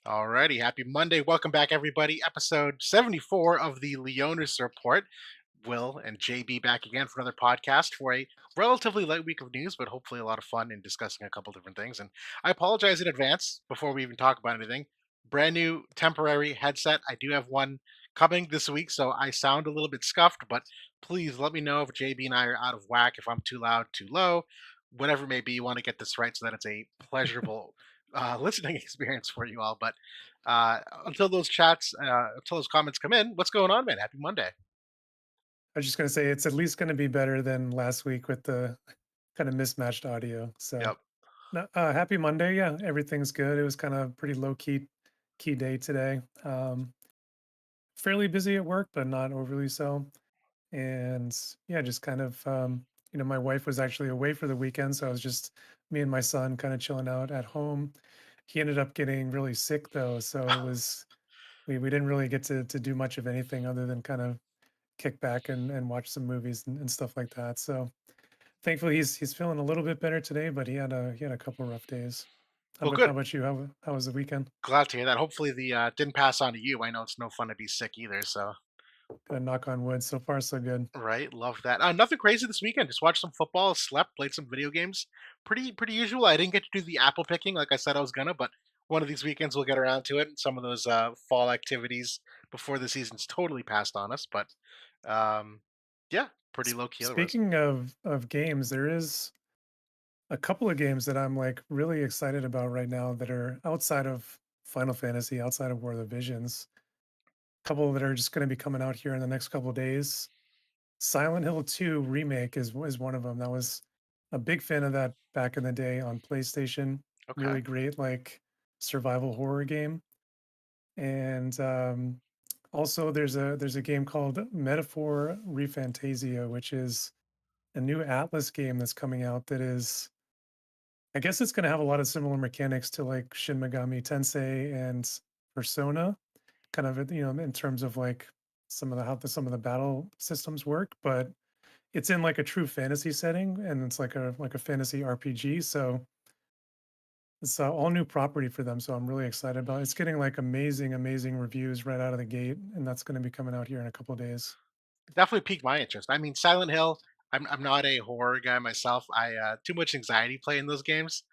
Alrighty, happy Monday. Welcome back, everybody. Episode 74 of the Leonis Report. Will and JB back again for another podcast for a relatively light week of news, but hopefully a lot of fun in discussing a couple different things. And I apologize in advance before we even talk about anything. Brand new temporary headset. I do have one coming this week, so I sound a little bit scuffed, but please let me know if JB and I are out of whack, if I'm too loud, too low, whatever it may be. You want to get this right so that it's a pleasurable listening experience for you all. But until until those comments come in, what's going on, man? Happy Monday. I was just gonna say it's at least gonna be better than last week with the kind of mismatched audio. So, Yep. no, happy Monday. Yeah, everything's good. It was kind of pretty low key day today. Fairly busy at work, but not overly so. And yeah, just kind of my wife was actually away for the weekend, so I was just me and my son kind of chilling out at home. He ended up getting really sick though, so it was we didn't really get to do much of anything other than kind of kick back and watch some movies and stuff like that. So thankfully he's feeling a little bit better today, but he had a couple rough days. Well, How good. about you? How was the weekend? Glad to hear that. Hopefully, the didn't pass on to you. I know it's no fun to be sick either. So, Gonna knock on wood. So far, so good. right, love that. Nothing crazy this weekend. Just watched some football, slept, played some video games. Pretty usual. I didn't get to do the apple picking like I said I was gonna, but one of these weekends we'll get around to it. Some of those fall activities before the season's totally passed on us. But um, yeah, pretty low key otherwise. Speaking of games, there is a couple of games that I'm like really excited about right now that are outside of Final Fantasy, outside of War of the Visions. A couple that are just going to be coming out here in the next couple of days. Silent Hill 2 remake is one of them. That was a big fan of that back in the day on PlayStation. Okay. Really great, like survival horror game. And also there's a game called Metaphor Refantasia, which is a new Atlas game that's coming out that is, I guess it's gonna have a lot of similar mechanics to like Shin Megami Tensei and Persona, kind of in terms of like some of the battle systems work, but it's in like a true fantasy setting and it's like a fantasy RPG. So it's all new property for them. So I'm really excited about it. It's getting like amazing reviews right out of the gate. And that's going to be coming out here in a couple of days. Definitely piqued my interest. I mean, Silent Hill. I'm not a horror guy myself. I too much anxiety playing those games.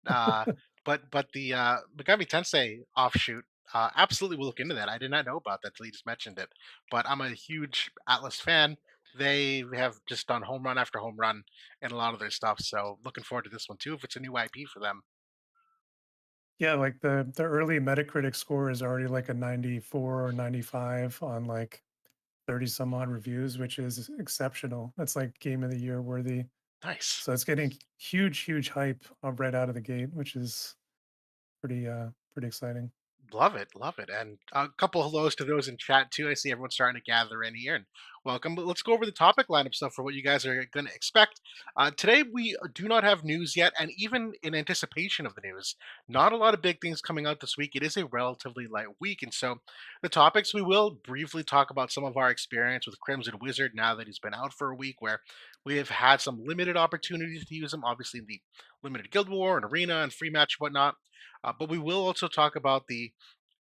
Uh, but the Megami Tensei offshoot. Absolutely, will look into that. I did not know about that till you just mentioned it. But I'm a huge Atlas fan. They have just done home run after home run in a lot of their stuff. So looking forward to this one too. If it's a new IP for them. Yeah, like the early Metacritic score is already like a 94 or 95 on like 30 some odd reviews, which is exceptional. That's like game of the year worthy. Nice. So it's getting huge hype right out of the gate, which is pretty exciting. Love it, and a couple hellos to those in chat too. I see everyone's starting to gather in here, and welcome. But let's go over the topic lineup stuff for what you guys are going to expect. Today we do not have news yet, and even in anticipation of the news, not a lot of big things coming out this week. It is a relatively light week, and so the topics we will briefly talk about some of our experience with Crimson Wizard now that he's been out for a week, where we have had some limited opportunities to use him, obviously in the limited Guild War and Arena and free match and whatnot. But we will also talk about the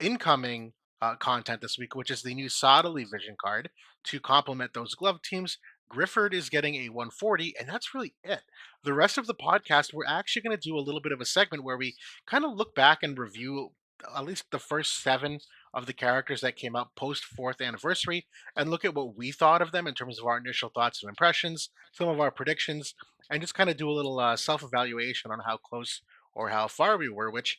incoming content this week, which is the new Sadali Vision card to complement those glove teams. Gryfford is getting a 140, and that's really it. The rest of the podcast, we're actually going to do a little bit of a segment where we kind of look back and review at least the first seven of the characters that came out post fourth anniversary and look at what we thought of them in terms of our initial thoughts and impressions, some of our predictions, and just kind of do a little self evaluation on how close or how far we were, which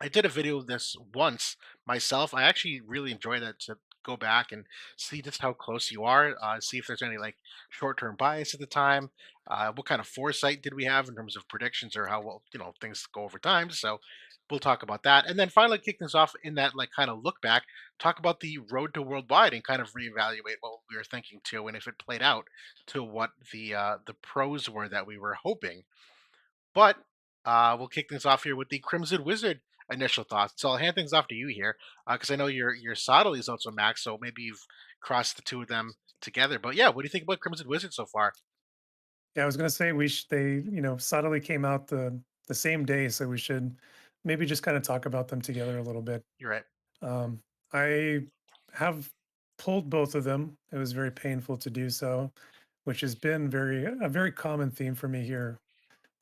I did a video of this once myself. I actually really enjoy that to go back and see just how close you are. See if there's any like short-term bias at the time. What kind of foresight did we have in terms of predictions or how well things go over time. So we'll talk about that, and then finally kick things off in that like kind of look back. Talk about the road to worldwide and kind of reevaluate what we were thinking too, and if it played out to what the pros were that we were hoping. But we'll kick things off here with the Crimson Wizard initial thoughts. So I'll hand things off to you here because I know your Sadali is also Max, so maybe you've crossed the two of them together. But yeah, what do you think about Crimson Wizard so far? Yeah, I was gonna say they, subtly came out the same day, so we should maybe just kind of talk about them together a little bit. You're right. Um, I have pulled both of them. It was very painful to do so, which has been a very common theme for me here,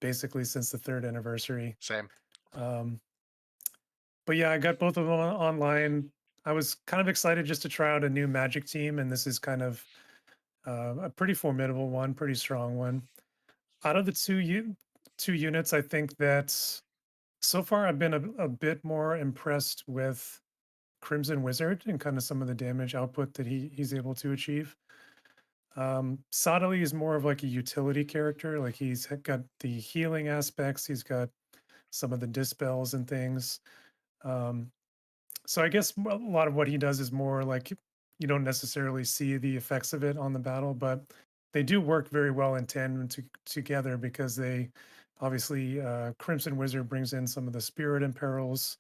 basically since the third anniversary. Same. Um, but yeah, I got both of them online. I was kind of excited just to try out a new Magic team, and this is kind of a pretty formidable one, pretty strong one. Out of the two units, I think that so far I've been a bit more impressed with Crimson Wizard and kind of some of the damage output that he's able to achieve. Sadali is more of like a utility character. Like got the healing aspects. He's got some of the dispels and things. Um, so I guess a lot of what he does is more like you don't necessarily see the effects of it on the battle, but they do work very well in tandem together because they obviously Crimson Wizard brings in some of the spirit imperils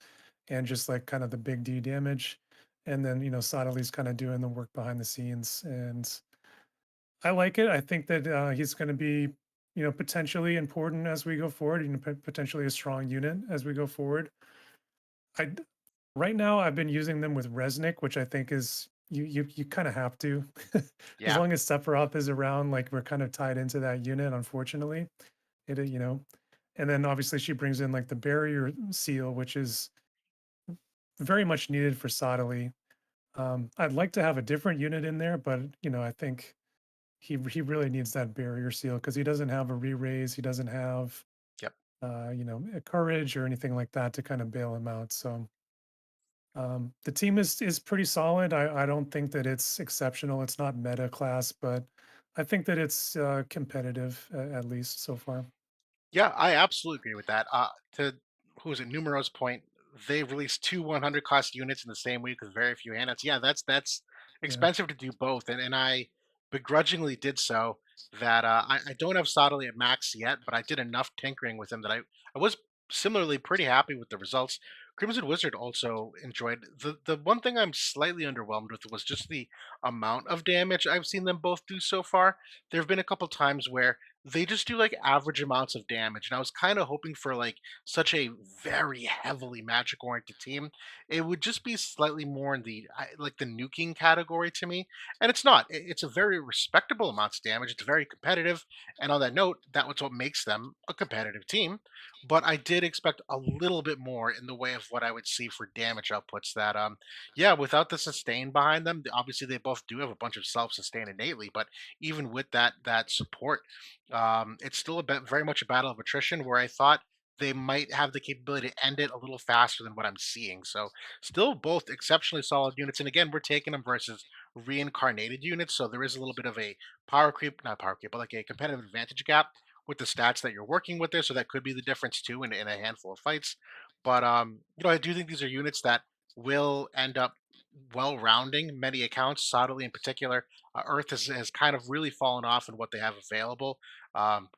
and just like kind of the big D damage. And then, Sadali's kind of doing the work behind the scenes. And I like it. I think that he's going to be, potentially important as we go forward, potentially a strong unit as we go forward. I Right now I've been using them with Resnick, which I think is you kind of have to. As Yeah. long as Sephiroth is around, like we're kind of tied into that unit, unfortunately. And then obviously she brings in like the barrier seal, which is very much needed for Sadali. I'd like to have a different unit in there, but I think he really needs that barrier seal because he doesn't have a re-raise, he doesn't have Yep. a courage or anything like that to kind of bail him out. So the team is pretty solid. I don't think that it's exceptional. It's not meta class, but I think that it's competitive at least so far. Yeah, I absolutely agree with that. To who was it, Numero's point, they released two 100 cost units in the same week with very few handouts. Yeah, that's Yeah. expensive to do both, and I begrudgingly did so. That I don't have Sadly at max yet, but I did enough tinkering with him that I was similarly pretty happy with the results. Crimson Wizard also enjoyed the one thing I'm slightly underwhelmed with was just the amount of damage I've seen them both do so far. There have been a couple times where they just do like average amounts of damage. And I was kind of hoping for like such a very heavily magic oriented team. It would just be slightly more in the like the nuking category to me. And it's not. It's a very respectable amount of damage. It's very competitive. And on that note, that was what makes them a competitive team. But I did expect a little bit more in the way of what I would see for damage outputs that yeah, without the sustain behind them, obviously they both do have a bunch of self-sustain innately, but even with that support, it's still very much a battle of attrition where I thought they might have the capability to end it a little faster than what I'm seeing. So, still both exceptionally solid units. And again, we're taking them versus reincarnated units. So, there is a little bit of a power creep, not power creep, but like a competitive advantage gap with the stats that you're working with there. So, that could be the difference too in a handful of fights. But, I do think these are units that will end up well rounding many accounts, Sottily in particular. Earth has kind of really fallen off in what they have available. Um,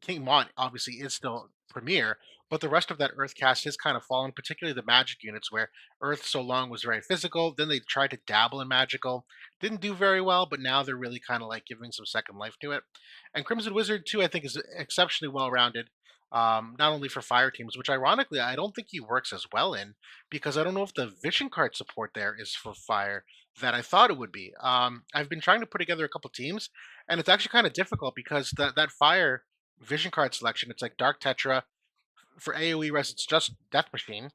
King Mont obviously is still premier, but the rest of that Earth cast has kind of fallen, particularly the magic units, where Earth so long was very physical. Then they tried to dabble in magical, didn't do very well, but now they're really kind of like giving some second life to it. And Crimson Wizard too, I think, is exceptionally well rounded. Not only for fire teams, which ironically I don't think he works as well in because I don't know if the vision card support there is for fire that I thought it would be. I've been trying to put together a couple teams, and it's actually kind of difficult because that fire vision card selection, it's like Dark Tetra for AoE res. It's just Death Machine,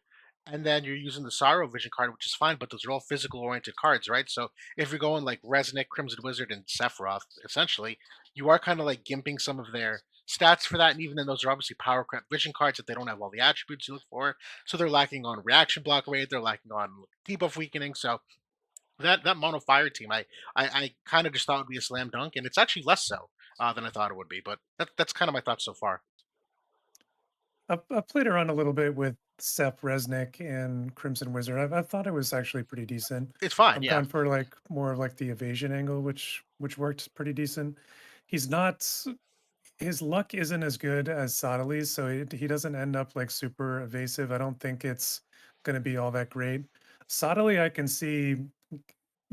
and then you're using the Sorrow vision card, which is fine, but those are all physical oriented cards, right? So if you're going like Resnick, Crimson Wizard, and Sephiroth, essentially, you are kind of like gimping some of their stats for that, and even then, those are obviously power crap vision cards that they don't have all the attributes you look for. So they're lacking on reaction block rate, they're lacking on debuff weakening. So that mono fire team, I kind of just thought would be a slam dunk, and it's actually less so than I thought it would be. But that's kind of my thoughts so far. I've played around a little bit with Sep Resnick and Crimson Wizard. I thought it was actually pretty decent. It's fine, I've yeah. gone for like more of like the evasion angle, which worked pretty decent. He's not his luck isn't as good as Sadali's, so he doesn't end up like super evasive. I don't think it's going to be all that great. Sadali, I can see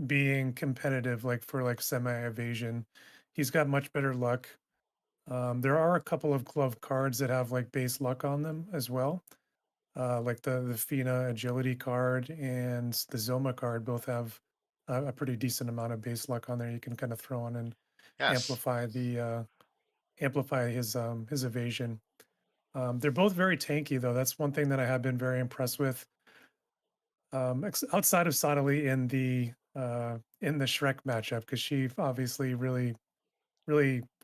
being competitive, like for like semi evasion. He's got much better luck. There are a couple of glove cards that have like base luck on them as well. like the Fina agility card and the Zoma card both have a pretty decent amount of base luck on there. You can kind of throw on and Yes, amplify the amplify his evasion. They're both very tanky though. That's one thing that I have been very impressed with. Outside of Sadali in the Shrek matchup, because she obviously really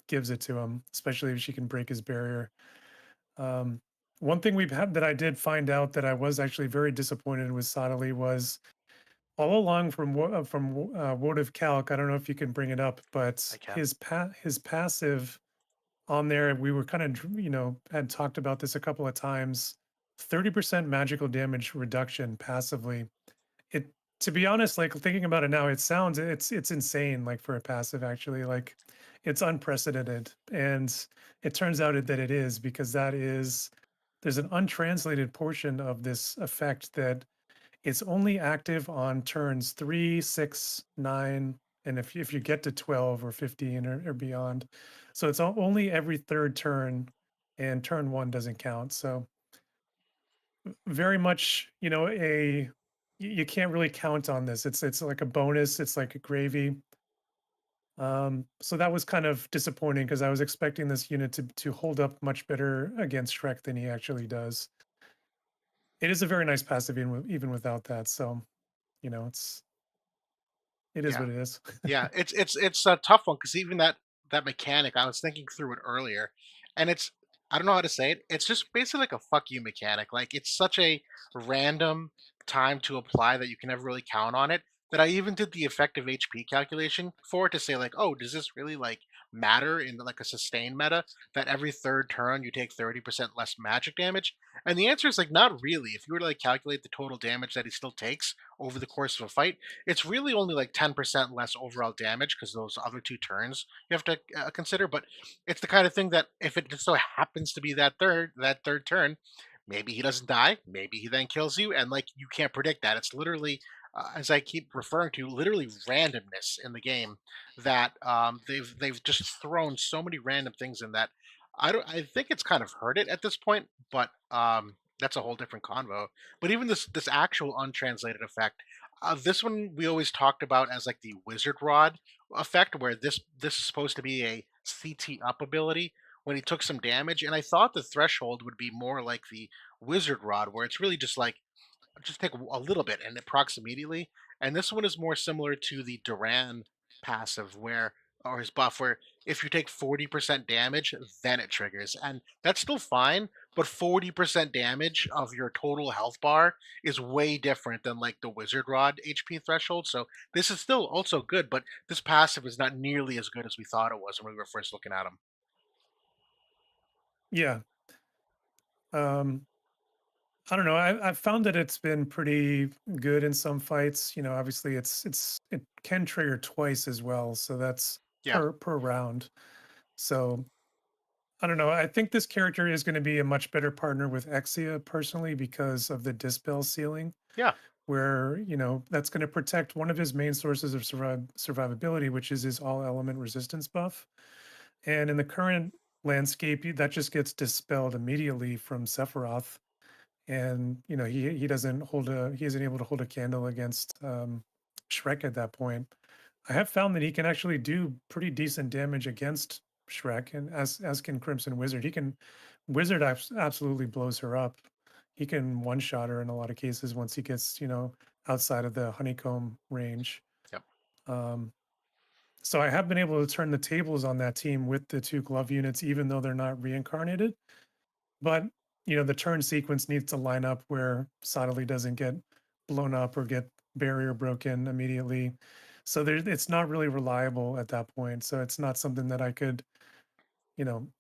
gives it to him, especially if she can break his barrier. Um, One thing we've had that I did find out that I was actually very disappointed with Sadali was all along from Votive Calc. I don't know if you can bring it up, I but can. his passive on there, we were kind of had talked about this a couple of times. 30% magical damage reduction passively. It To be honest, like thinking about it now, it's insane, like for a passive actually, like it's unprecedented. And it turns out that it is because there's an untranslated portion of this effect that it's only active on turns 3, 6, 9, and if you get to 12 or 15 or beyond. So it's only every third turn, and turn one doesn't count. So very much, you can't really count on this. It's like a bonus. It's like a gravy. So that was kind of disappointing because I was expecting this unit to hold up much better against Shrek than he actually does. It is a very nice passive even without that. So it is Yeah. what it is. Yeah, it's a tough one because even that mechanic, I was thinking through it earlier, and I don't know how to say it. It's just basically like a fuck you mechanic. Like it's such a random time to apply that you can never really count on it. That I even did the effective HP calculation for it to say like, oh, does this really like matter in like a sustain meta that every third turn you take 30% less magic damage? And the answer is like not really. If you were to like calculate the total damage that he still takes over the course of a fight, it's really only like 10% less overall damage because those other two turns you have to consider. But it's the kind of thing that if it just so happens to be that third turn, maybe he doesn't die, maybe he then kills you, and like you can't predict that. It's literally, as I keep referring to, literally randomness in the game that they've just thrown so many random things in that I think it's kind of hurt it at this point, but that's a whole different convo. But even this actual untranslated effect, this one we always talked about as like the wizard rod effect, where this is supposed to be a CT up ability when he took some damage, and I thought the threshold would be more like the wizard rod, where it's really just take a little bit and it procs immediately. And this one is more similar to the Duran passive, where or his buff, where if you take 40% damage, then it triggers, and that's still fine. But 40% damage of your total health bar is way different than like the Wizard Rod HP threshold. So this is still also good, but this passive is not nearly as good as we thought it was when we were first looking at him. Yeah. Um, I don't know. I've found that it's been pretty good in some fights. Obviously it can trigger twice as well, so that's Yeah, per round. So I don't know. I think this character is going to be a much better partner with Exia personally because of the dispel ceiling, yeah, where that's going to protect one of his main sources of survivability, which is his all element resistance buff. And in the current landscape, that just gets dispelled immediately from Sephiroth, and he isn't able to hold a candle against Shrek at that point. I have found that he can actually do pretty decent damage against Shrek, and as can Crimson Wizard. He can Wizard absolutely blows her up. He can one shot her in a lot of cases once he gets outside of the honeycomb range. yep, Um, so I have been able to turn the tables on that team with the two glove units, even though they're not reincarnated. But, the turn sequence needs to line up where Sadali doesn't get blown up or get barrier broken immediately. So it's not really reliable at that point. So it's not something that I could,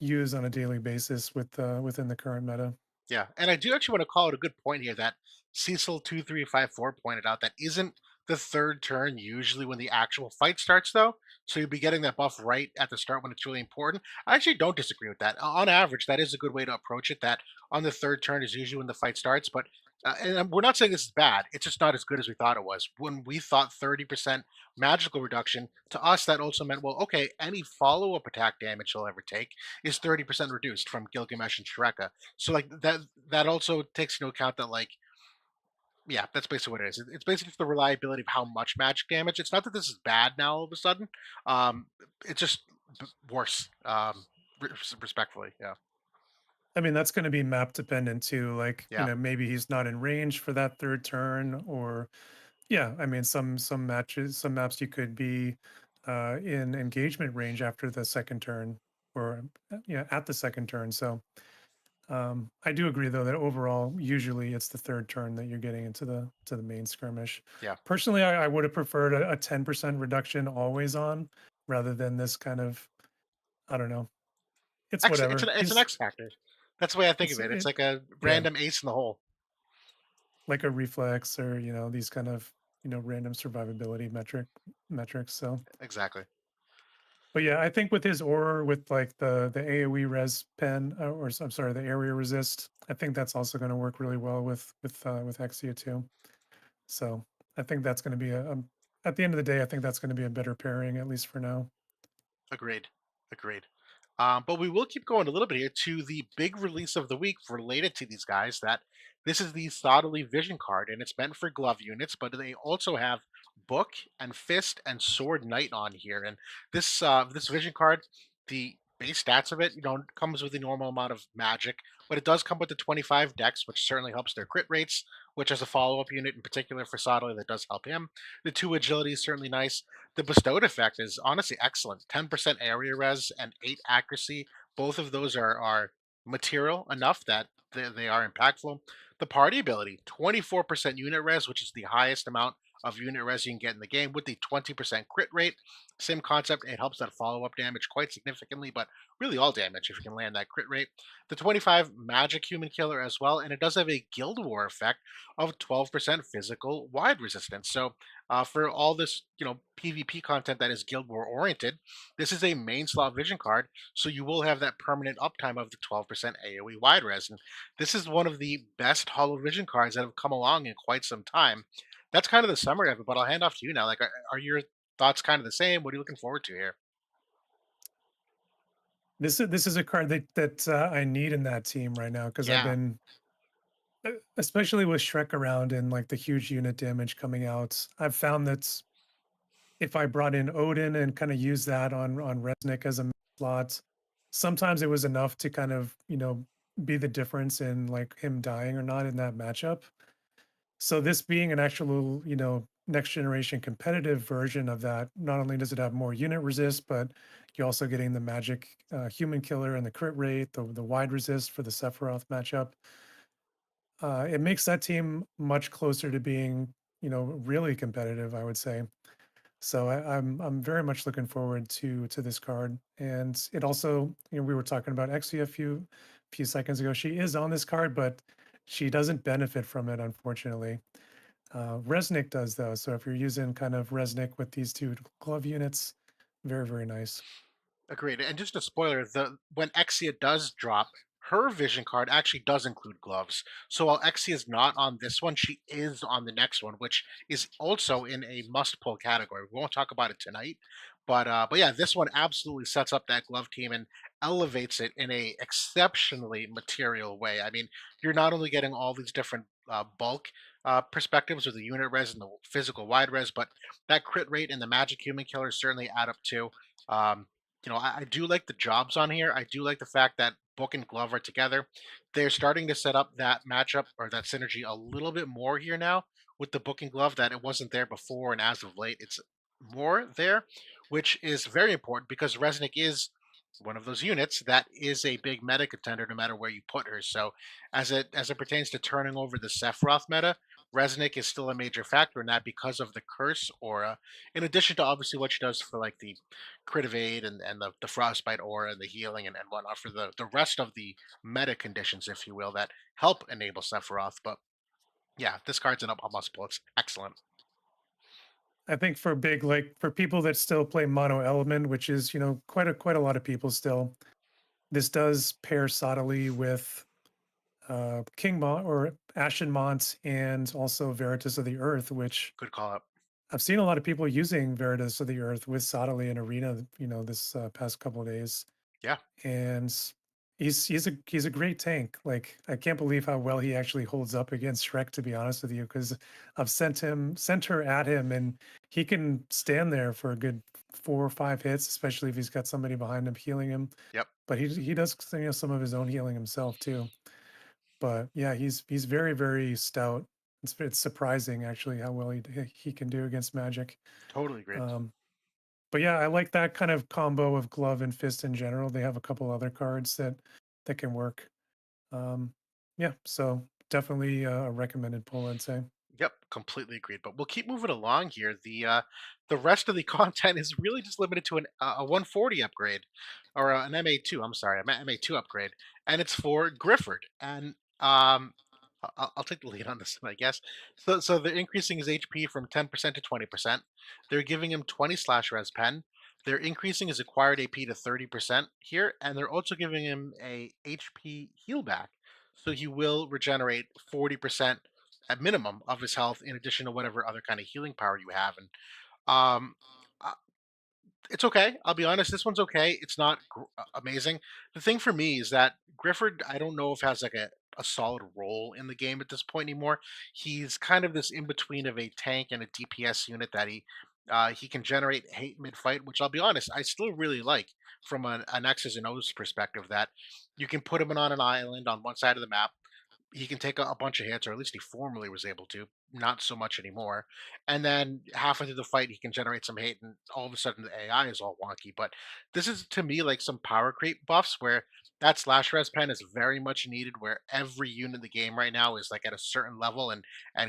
use on a daily basis within the current meta. yeah. And I do actually want to call it a good point here that Cecil2354 pointed out that isn't the third turn usually when the actual fight starts, though. So you'll be getting that buff right at the start when it's really important. I actually don't disagree with that. On average, that is a good way to approach it. That on the third turn is usually when the fight starts. But And we're not saying this is bad. It's just not as good as we thought it was. When we thought 30% magical reduction, to us that also meant, well, okay, any follow-up attack damage he'll ever take is 30% reduced from Gilgamesh and Shreka. So like that also takes into account that like yeah, that's basically what it is. It's basically just the reliability of how much magic damage. It's not that this is bad now all of a sudden. Um, it's just worse. Respectfully, yeah, I mean, that's going to be map dependent too. Like, yeah, maybe he's not in range for that third turn, or yeah, I mean, some matches, some maps you could be in engagement range after the second turn, or yeah, at the second turn. So I do agree though that overall, usually it's the third turn that you're getting into the main skirmish. yeah. Personally, I would have preferred a 10% reduction always on rather than this kind of, I don't know. It's It's whatever. an He's X factor. That's the way I think it's of it. It's it like a yeah, random ace in the hole. like a reflex, or these kind of random survivability metrics. So Exactly. but yeah, I think with his aura, with like the AoE res pen, I'm sorry, the area resist, I think that's also going to work really well with Exia too. So I think that's going to be at the end of the day, I think that's going to be a better pairing, at least for now. Agreed. Agreed. But we will keep going a little bit here to the big release of the week related to these guys. That this is the Sadali Vision card, and it's meant for glove units, but they also have Book and Fist and Sword Knight on here. And this Vision card, the base stats of it, comes with the normal amount of magic, but it does come with the 25 dex, which certainly helps their crit rates. Which as a follow-up unit in particular for Sadali, that does help him. The 2 agility is certainly nice. The bestowed effect is honestly excellent. 10% area res and 8 accuracy. Both of those are material enough that they are impactful. The party ability, 24% unit res, which is the highest amount of unit res you can get in the game with the 20% crit rate. Same concept, it helps that follow up damage quite significantly, but really all damage if you can land that crit rate. The 25 magic human killer as well, and it does have a guild war effect of 12% physical wide resistance. So for all this, PvP content that is Guild War oriented, this is a main slot vision card, so you will have that permanent uptime of the 12% AoE wide res. And this is one of the best Hollow Vision cards that have come along in quite some time. That's kind of the summary of it, but I'll hand off to you now. Like, are your thoughts kind of the same? What are you looking forward to here? This is a card that I need in that team right now because I've Yeah, been, especially with Shrek around and like the huge unit damage coming out. I've found that if I brought in Odin and kind of use that on Resnick as a slot, sometimes it was enough to kind of be the difference in like him dying or not in that matchup. So this being an actual next generation competitive version of that, not only does it have more unit resist, but you're also getting the magic human killer and the crit rate, the wide resist for the Sephiroth matchup. It makes that team much closer to being really competitive, I would say. So I'm very much looking forward to this card, and it also we were talking about Exia a few seconds ago. She is on this card, but she doesn't benefit from it, unfortunately. Resnick does though. So if you're using kind of Resnick with these two glove units, very very nice. agreed. And just a spoiler, the when Exia does drop, her vision card actually does include gloves. So while Exia is not on this one, she is on the next one, which is also in a must pull category. We won't talk about it tonight, but yeah, this one absolutely sets up that glove team and elevates it in a exceptionally material way. I mean, you're not only getting all these different bulk perspectives with the unit res and the physical wide res, but that crit rate and the magic human killers certainly add up too. Um, I do like the jobs on here. I do like the fact that Book and Glove are together. They're starting to set up that matchup or that synergy a little bit more here now with the Book and Glove that it wasn't there before, and as of late, it's more there, which is very important because Resnick is one of those units that is a big meta contender no matter where you put her. So as it pertains to turning over the Sephiroth meta, Resnick is still a major factor in that because of the curse aura, in addition to obviously what she does for like the crit evade and the frostbite aura and the healing and whatnot for the rest of the meta conditions, if you will, that help enable Sephiroth. But yeah, this card's a must pull. It's excellent. I think for big, like for people that still play mono element, which is quite a lot of people still. This does pair Sadali with King Mont or Ashen Mont and also Veritas of the Earth, which Good call up. I've seen a lot of people using Veritas of the Earth with Sadali and Arena, this past couple of days, Yeah, and he's a great tank. Like I can't believe how well he actually holds up against Shrek. To be honest with you, because I've sent her at him, and he can stand there for a good 4 or 5 hits, especially if he's got somebody behind him healing him. yep, But he does some of his own healing himself too. But yeah, he's very, very stout. It's surprising actually how well he can do against magic. totally agreed. Um, but yeah, I like that kind of combo of glove and fist in general. They have a couple other cards that can work. Um, yeah, so definitely a recommended pull, I'd say. Yep, completely agreed. But we'll keep moving along here. The rest of the content is really just limited to a 140 upgrade, or an MA2. I'm sorry, MA2 upgrade, and it's for Gryfford. And I'll take the lead on this one, I guess. So they're increasing his HP from 10% to 20%. They're giving him 20 slash res pen. They're increasing his acquired AP to 30% here, and they're also giving him a HP heal back. So he will regenerate 40% at minimum of his health, in addition to whatever other kind of healing power you have. And um, uh, it's okay. I'll be honest. This one's okay. It's not amazing. The thing for me is that Grifford, I don't know if has like a solid role in the game at this point anymore. He's kind of this in between of a tank and a DPS unit that he can generate hate mid fight, which I'll be honest, I still really like from an X's and O's perspective. That you can put him on an island on one side of the map, he can take a bunch of hits, or at least he formerly was able to. Not so much anymore. And then halfway through the fight, he can generate some hate, and all of a sudden the AI is all wonky. But this is to me like some power creep buffs where that slash res pen is very much needed. Where every unit in the game right now is like at a certain level, and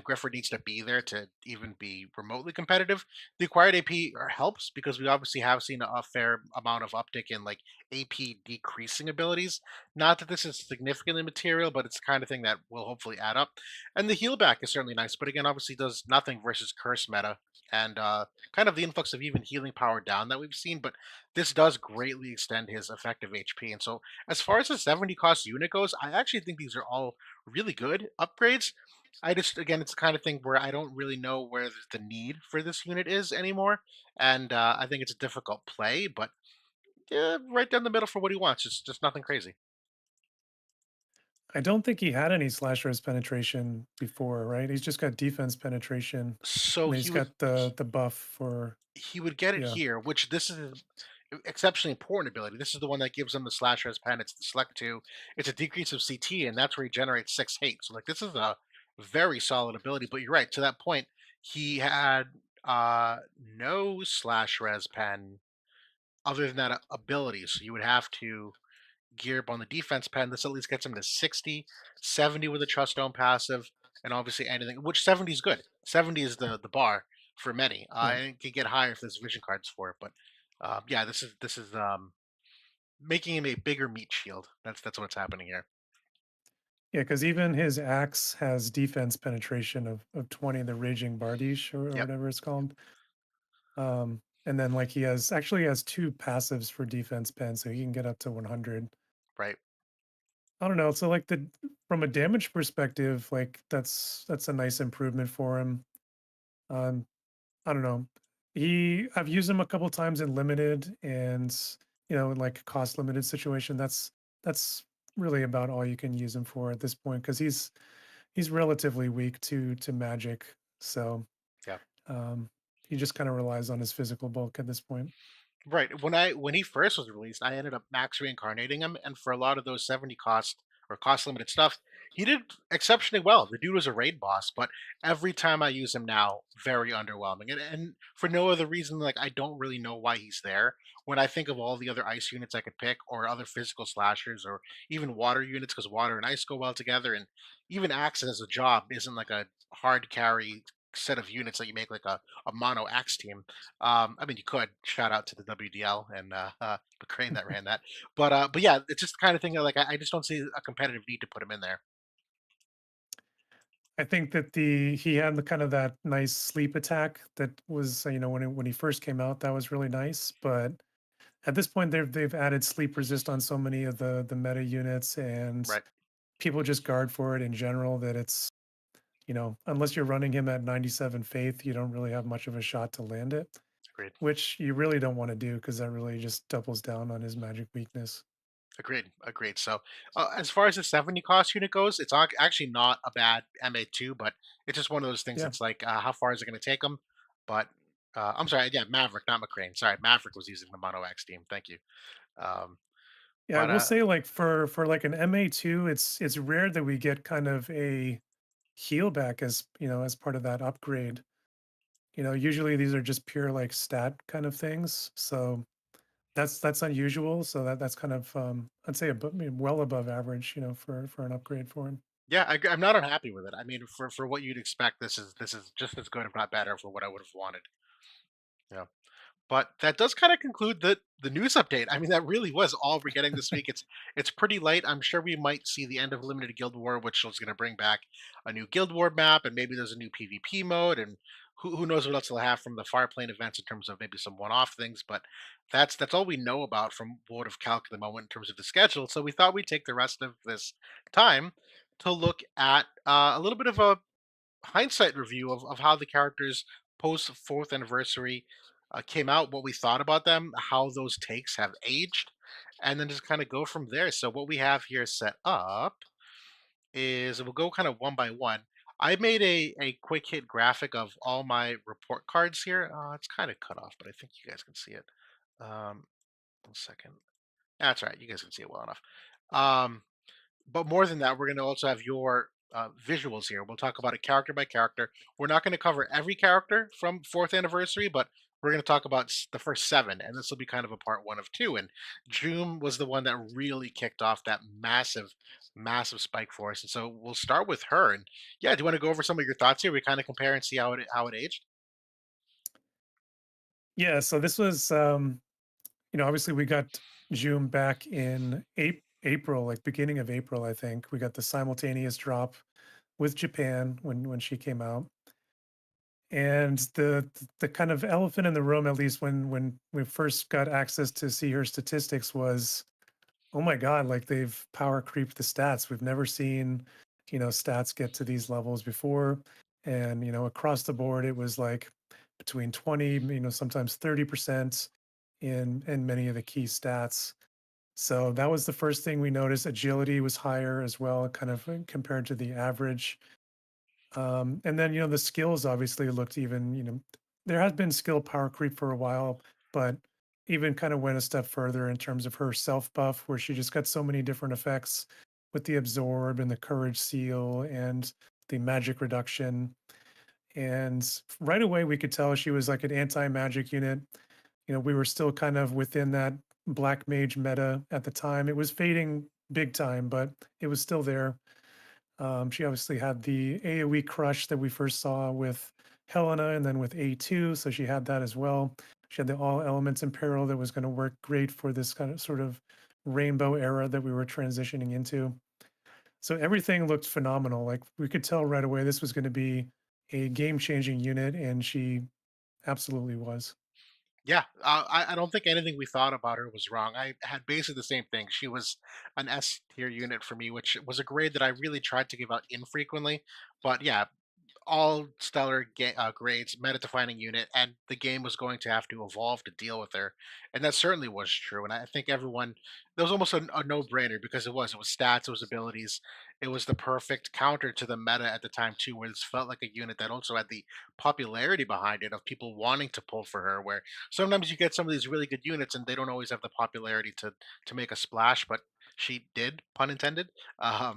Grifford needs to be there to even be remotely competitive. The acquired AP helps because we obviously have seen a fair amount of uptick in like AP decreasing abilities. Not that this is significantly material, but it's the kind of thing that will hopefully add up. And the heal back is certainly nice, but again, obviously does nothing versus curse meta and kind of the influx of even healing power down that we've seen. But this does greatly extend his effective HP. And so, as far as the 70 cost unit goes, I actually think these are all really good upgrades. I just, again, it's the kind of thing where I don't really know where the need for this unit is anymore. And I think it's a difficult play, but yeah, right down the middle for what he wants. Just nothing crazy. I don't think he had any slash res penetration before, right? He's just got defense penetration, So and then he's got the buff for he would get it yeah, here, which this is an exceptionally important ability. This is the one that gives him the slash res pen. It's the select two. It's a decrease of CT, and that's where he generates 6 hate. So like this is a very solid ability. But you're right, to that point, he had no slash res pen other than that ability. So you would have to gear up on the defense pen. This at least gets him to 60, 70 with a trust dome passive, and obviously anything, which 70 is good. 70 is the bar for many. yeah, And it could get higher if there's vision cards for it. But yeah, this is making him a bigger meat shield. That's what's happening here. yeah. Because even his axe has defense penetration of 20, the Raging Bardiche or Yep. whatever it's called. And then like he has two passives for defense pen, so he can get up to 100. Right. I don't know. So like the from a damage perspective, like that's a nice improvement for him. Um, I don't know. I've used him a couple times in limited and in like a cost limited situation. That's really about all you can use him for at this point because he's relatively weak to magic. So Yeah. um he just kind of relies on his physical bulk at this point. Right. When he first was released, I ended up max reincarnating him, and for a lot of those 70 cost or cost limited stuff, he did exceptionally well. The dude was a raid boss, but every time I use him now, very underwhelming. And for no other reason, like I don't really know why he's there. When I think of all the other ice units I could pick, or other physical slashers, or even water units, because water and ice go well together, and even Axe as a job isn't like a hard carry set of units that you make like a mono axe team. I mean, you could shout out to the WDL and the crane that ran that, but yeah, it's just the kind of thing that like I just don't see a competitive need to put him in there. I think that he had the kind of that nice sleep attack that was when he first came out that was really nice, but at this point they've added sleep resist on so many of the meta units, and Right. people just guard for it in general. That it's unless you're running him at 97 faith, you don't really have much of a shot to land it, Agreed. which you really don't want to do because that really just doubles down on his magic weakness. Agreed. Agreed. So, as far as the 70 cost unit goes, it's actually not a bad MA2, but it's just one of those things. Yeah. It's like, how far is it going to take them? But I'm sorry, yeah, Maverick, not McCrane. Sorry, Maverick was using the Mono X team. Thank you. Um, Yeah, I but will say like for like an MA2, it's rare that we get kind of a heal back as as part of that upgrade. Usually these are just pure like stat kind of things. So that's unusual. So that's kind of I'd say well above average, for an upgrade for him. yeah, I'm not unhappy with it. I mean, for what you'd expect, this is just as good, if not better, for what I would have wanted. Yeah. But that does kind of conclude the news update. I mean, that really was all we're getting this week. It's pretty light. I'm sure we might see the end of Limited Guild War, which is going to bring back a new Guild War map, and maybe there's a new PvP mode, and who knows what else they'll have from the Fireplane events in terms of maybe some one-off things. But that's all we know about from World of Calc at the moment in terms of the schedule. So we thought we'd take the rest of this time to look at a little bit of a hindsight review of how the characters post fourth anniversary came out, what we thought about them, how those takes have aged, and then just kind of go from there. So what we have here set up is we'll go kind of one by one. I made a quick hit graphic of all my report cards here. It's kind of cut off, but I think you guys can see it. Um, 1 second. That's right. You guys can see it well enough. Um, but more than that, we're going to also have your visuals here. We'll talk about it character by character. We're not going to cover every character from fourth anniversary, but we're going to talk about the first seven, and this will be kind of a part one of two. And Jeume was the one that really kicked off that massive, massive spike for us. And so we'll start with her. And yeah, do you want to go over some of your thoughts here? We kind of compare and see how it aged. Yeah, so this was obviously we got June back in April, like beginning of April, I think. We got the simultaneous drop with Japan when she came out. And the kind of elephant in the room, at least when we first got access to see her statistics, was, oh my God, like they've power creeped the stats. We've never seen, stats get to these levels before. And, across the board, it was like between 20, sometimes 30% in many of the key stats. So that was the first thing we noticed. Agility was higher as well, kind of compared to the average. And then, the skills obviously looked even, there has been skill power creep for a while, but even kind of went a step further in terms of her self buff, where she just got so many different effects with the absorb and the courage seal and the magic reduction. And right away, we could tell she was like an anti magic unit. We were still kind of within that black mage meta at the time. It was fading big time, but it was still there. She obviously had the AoE crush that we first saw with Helena and then with A2. So she had that as well. She had the all elements in peril that was going to work great for this kind of sort of rainbow era that we were transitioning into. So everything looked phenomenal. Like we could tell right away this was going to be a game changing unit, and she absolutely was. Yeah, I don't think anything we thought about her was wrong. I had basically the same thing. She was an S tier unit for me, which was a grade that I really tried to give out infrequently. But yeah, all stellar grades, meta defining unit, and the game was going to have to evolve to deal with her, and that certainly was true. And I think everyone, there was almost a no brainer because it was stats, it was abilities, it was the perfect counter to the meta at the time too, where this felt like a unit that also had the popularity behind it of people wanting to pull for her. Where sometimes you get some of these really good units and they don't always have the popularity to make a splash, but she did, pun intended. So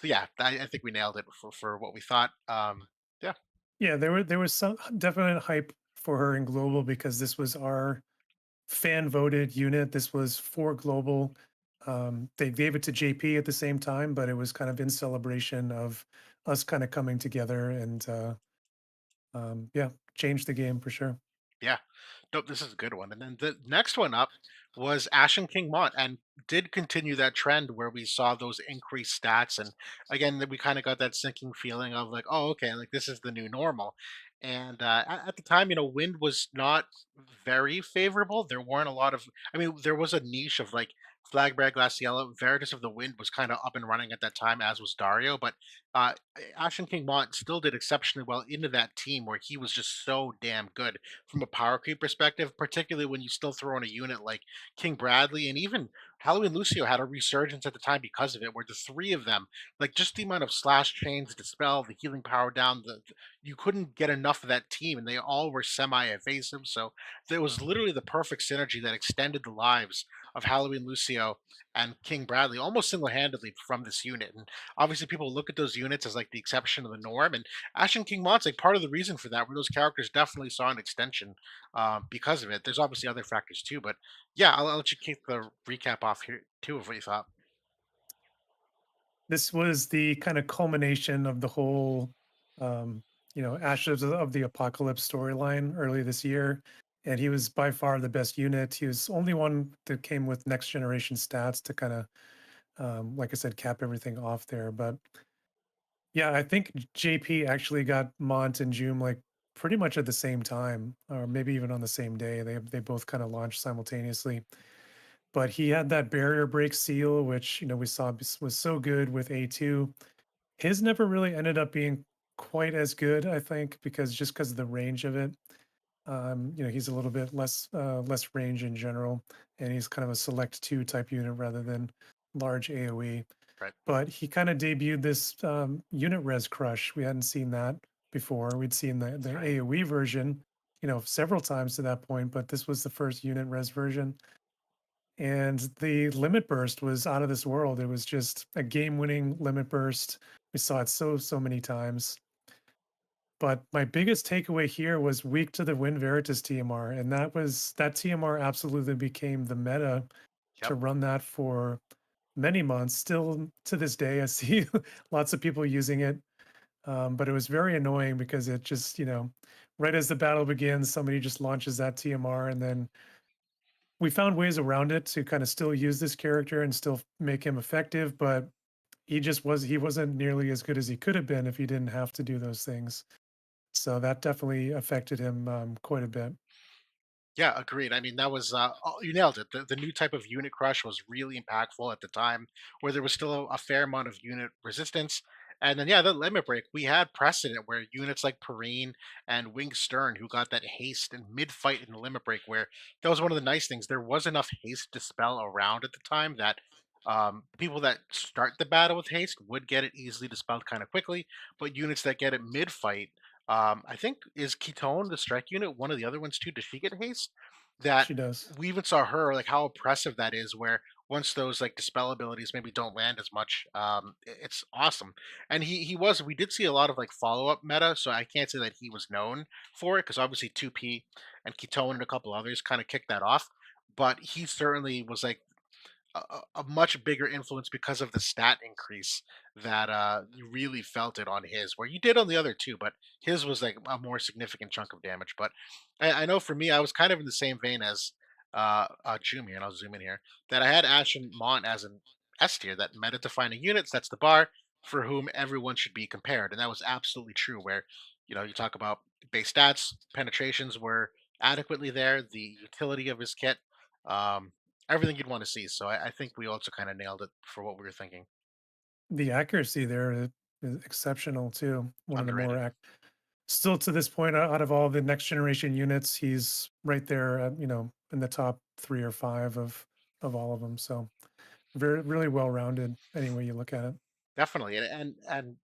yeah, I think we nailed it for what we thought. Yeah, Yeah, there was some definite hype for her in global because this was our fan voted unit. This was for global. They gave it to JP at the same time, but it was kind of in celebration of us kind of coming together and yeah, changed the game for sure. yeah. Nope, this is a good one. And then the next one up was Ashen King Mont, and did continue that trend where we saw those increased stats. And again, that we kind of got that sinking feeling of like, oh, okay, like this is the new normal. And at the time, wind was not very favorable. There weren't a lot of, I mean, there was a niche of like Flagbear, Glaciella, Veritas of the Wind was kind of up and running at that time, as was Dario. But uh, Ashen King Mont still did exceptionally well into that team where he was just so damn good from a power creep perspective, particularly when you still throw in a unit like King Bradley and even Halloween Lucio had a resurgence at the time because of it, where the three of them, like just the amount of slash chains, dispel, the healing power down, you couldn't get enough of that team, and they all were semi-evasive. So there was literally the perfect synergy that extended the lives of Halloween Lucio and King Bradley almost single-handedly from this unit. And obviously, people look at those units as like the exception of the norm. And Ash and King Mont's like part of the reason for that, where those characters definitely saw an extension because of it. There's obviously other factors too, but yeah, I'll let you kick the recap off here too of what you thought. This was the kind of culmination of the whole, um, Ashes of the Apocalypse storyline early this year. And he was by far the best unit. He was only one that came with next generation stats to kind of, like I said, cap everything off there. But yeah, I think JP actually got Mont and Jeume like pretty much at the same time, or maybe even on the same day. They both kind of launched simultaneously. But he had that barrier break seal, which we saw was so good with A2. His never really ended up being quite as good, I think, because of the range of it. He's a little bit less range in general, and he's kind of a select two type unit rather than large AoE. Right. But he kind of debuted this unit res crush. We hadn't seen that before. We'd seen the That's right. AoE version, several times to that point, but this was the first unit res version. And the limit burst was out of this world. It was just a game-winning limit burst. We saw it so many times. But my biggest takeaway here was weak to the Wind Veritas TMR, and that TMR absolutely became the meta to Yep. run that for many months. Still to this day, I see lots of people using it. But it was very annoying because it just, right as the battle begins, somebody just launches that TMR, and then we found ways around it to kind of still use this character and still make him effective, but he wasn't nearly as good as he could have been if he didn't have to do those things. So that definitely affected him quite a bit. Yeah, agreed. I mean, that was you nailed it. The new type of unit crush was really impactful at the time, where there was still a fair amount of unit resistance. And then, yeah, the limit break, we had precedent where units like Perrine and Wing Stern, who got that haste and mid fight in the limit break, where that was one of the nice things. There was enough haste dispel around at the time that people that start the battle with haste would get it easily dispelled kind of quickly, but units that get it mid fight, I think is Ketone the strike unit one of the other ones too. Does she get haste? That She does. we even saw her like how oppressive that is. Where once those like dispel abilities maybe don't land as much, it's awesome. And we did see a lot of like follow up meta, so I can't say that he was known for it because obviously 2P and Ketone and a couple others kind of kicked that off. But he certainly was like a much bigger influence because of the stat increase that you really felt it on his, where you did on the other two, but his was like a more significant chunk of damage. But I know for me, I was kind of in the same vein as Jeume, and I'll zoom in here, that I had Ashen Mont as an S tier, that meta defining units, that's the bar for whom everyone should be compared. And that was absolutely true, where, you talk about base stats, penetrations were adequately there, the utility of his kit. Um, Everything you'd want to see. So I think we also kind of nailed it for what we were thinking. The accuracy there is exceptional too. One of the more Underrated. still to this point, out of all the next generation units, he's right there, in the top 3 or 5 of all of them. So very really well rounded. Any way you look at it. Definitely. And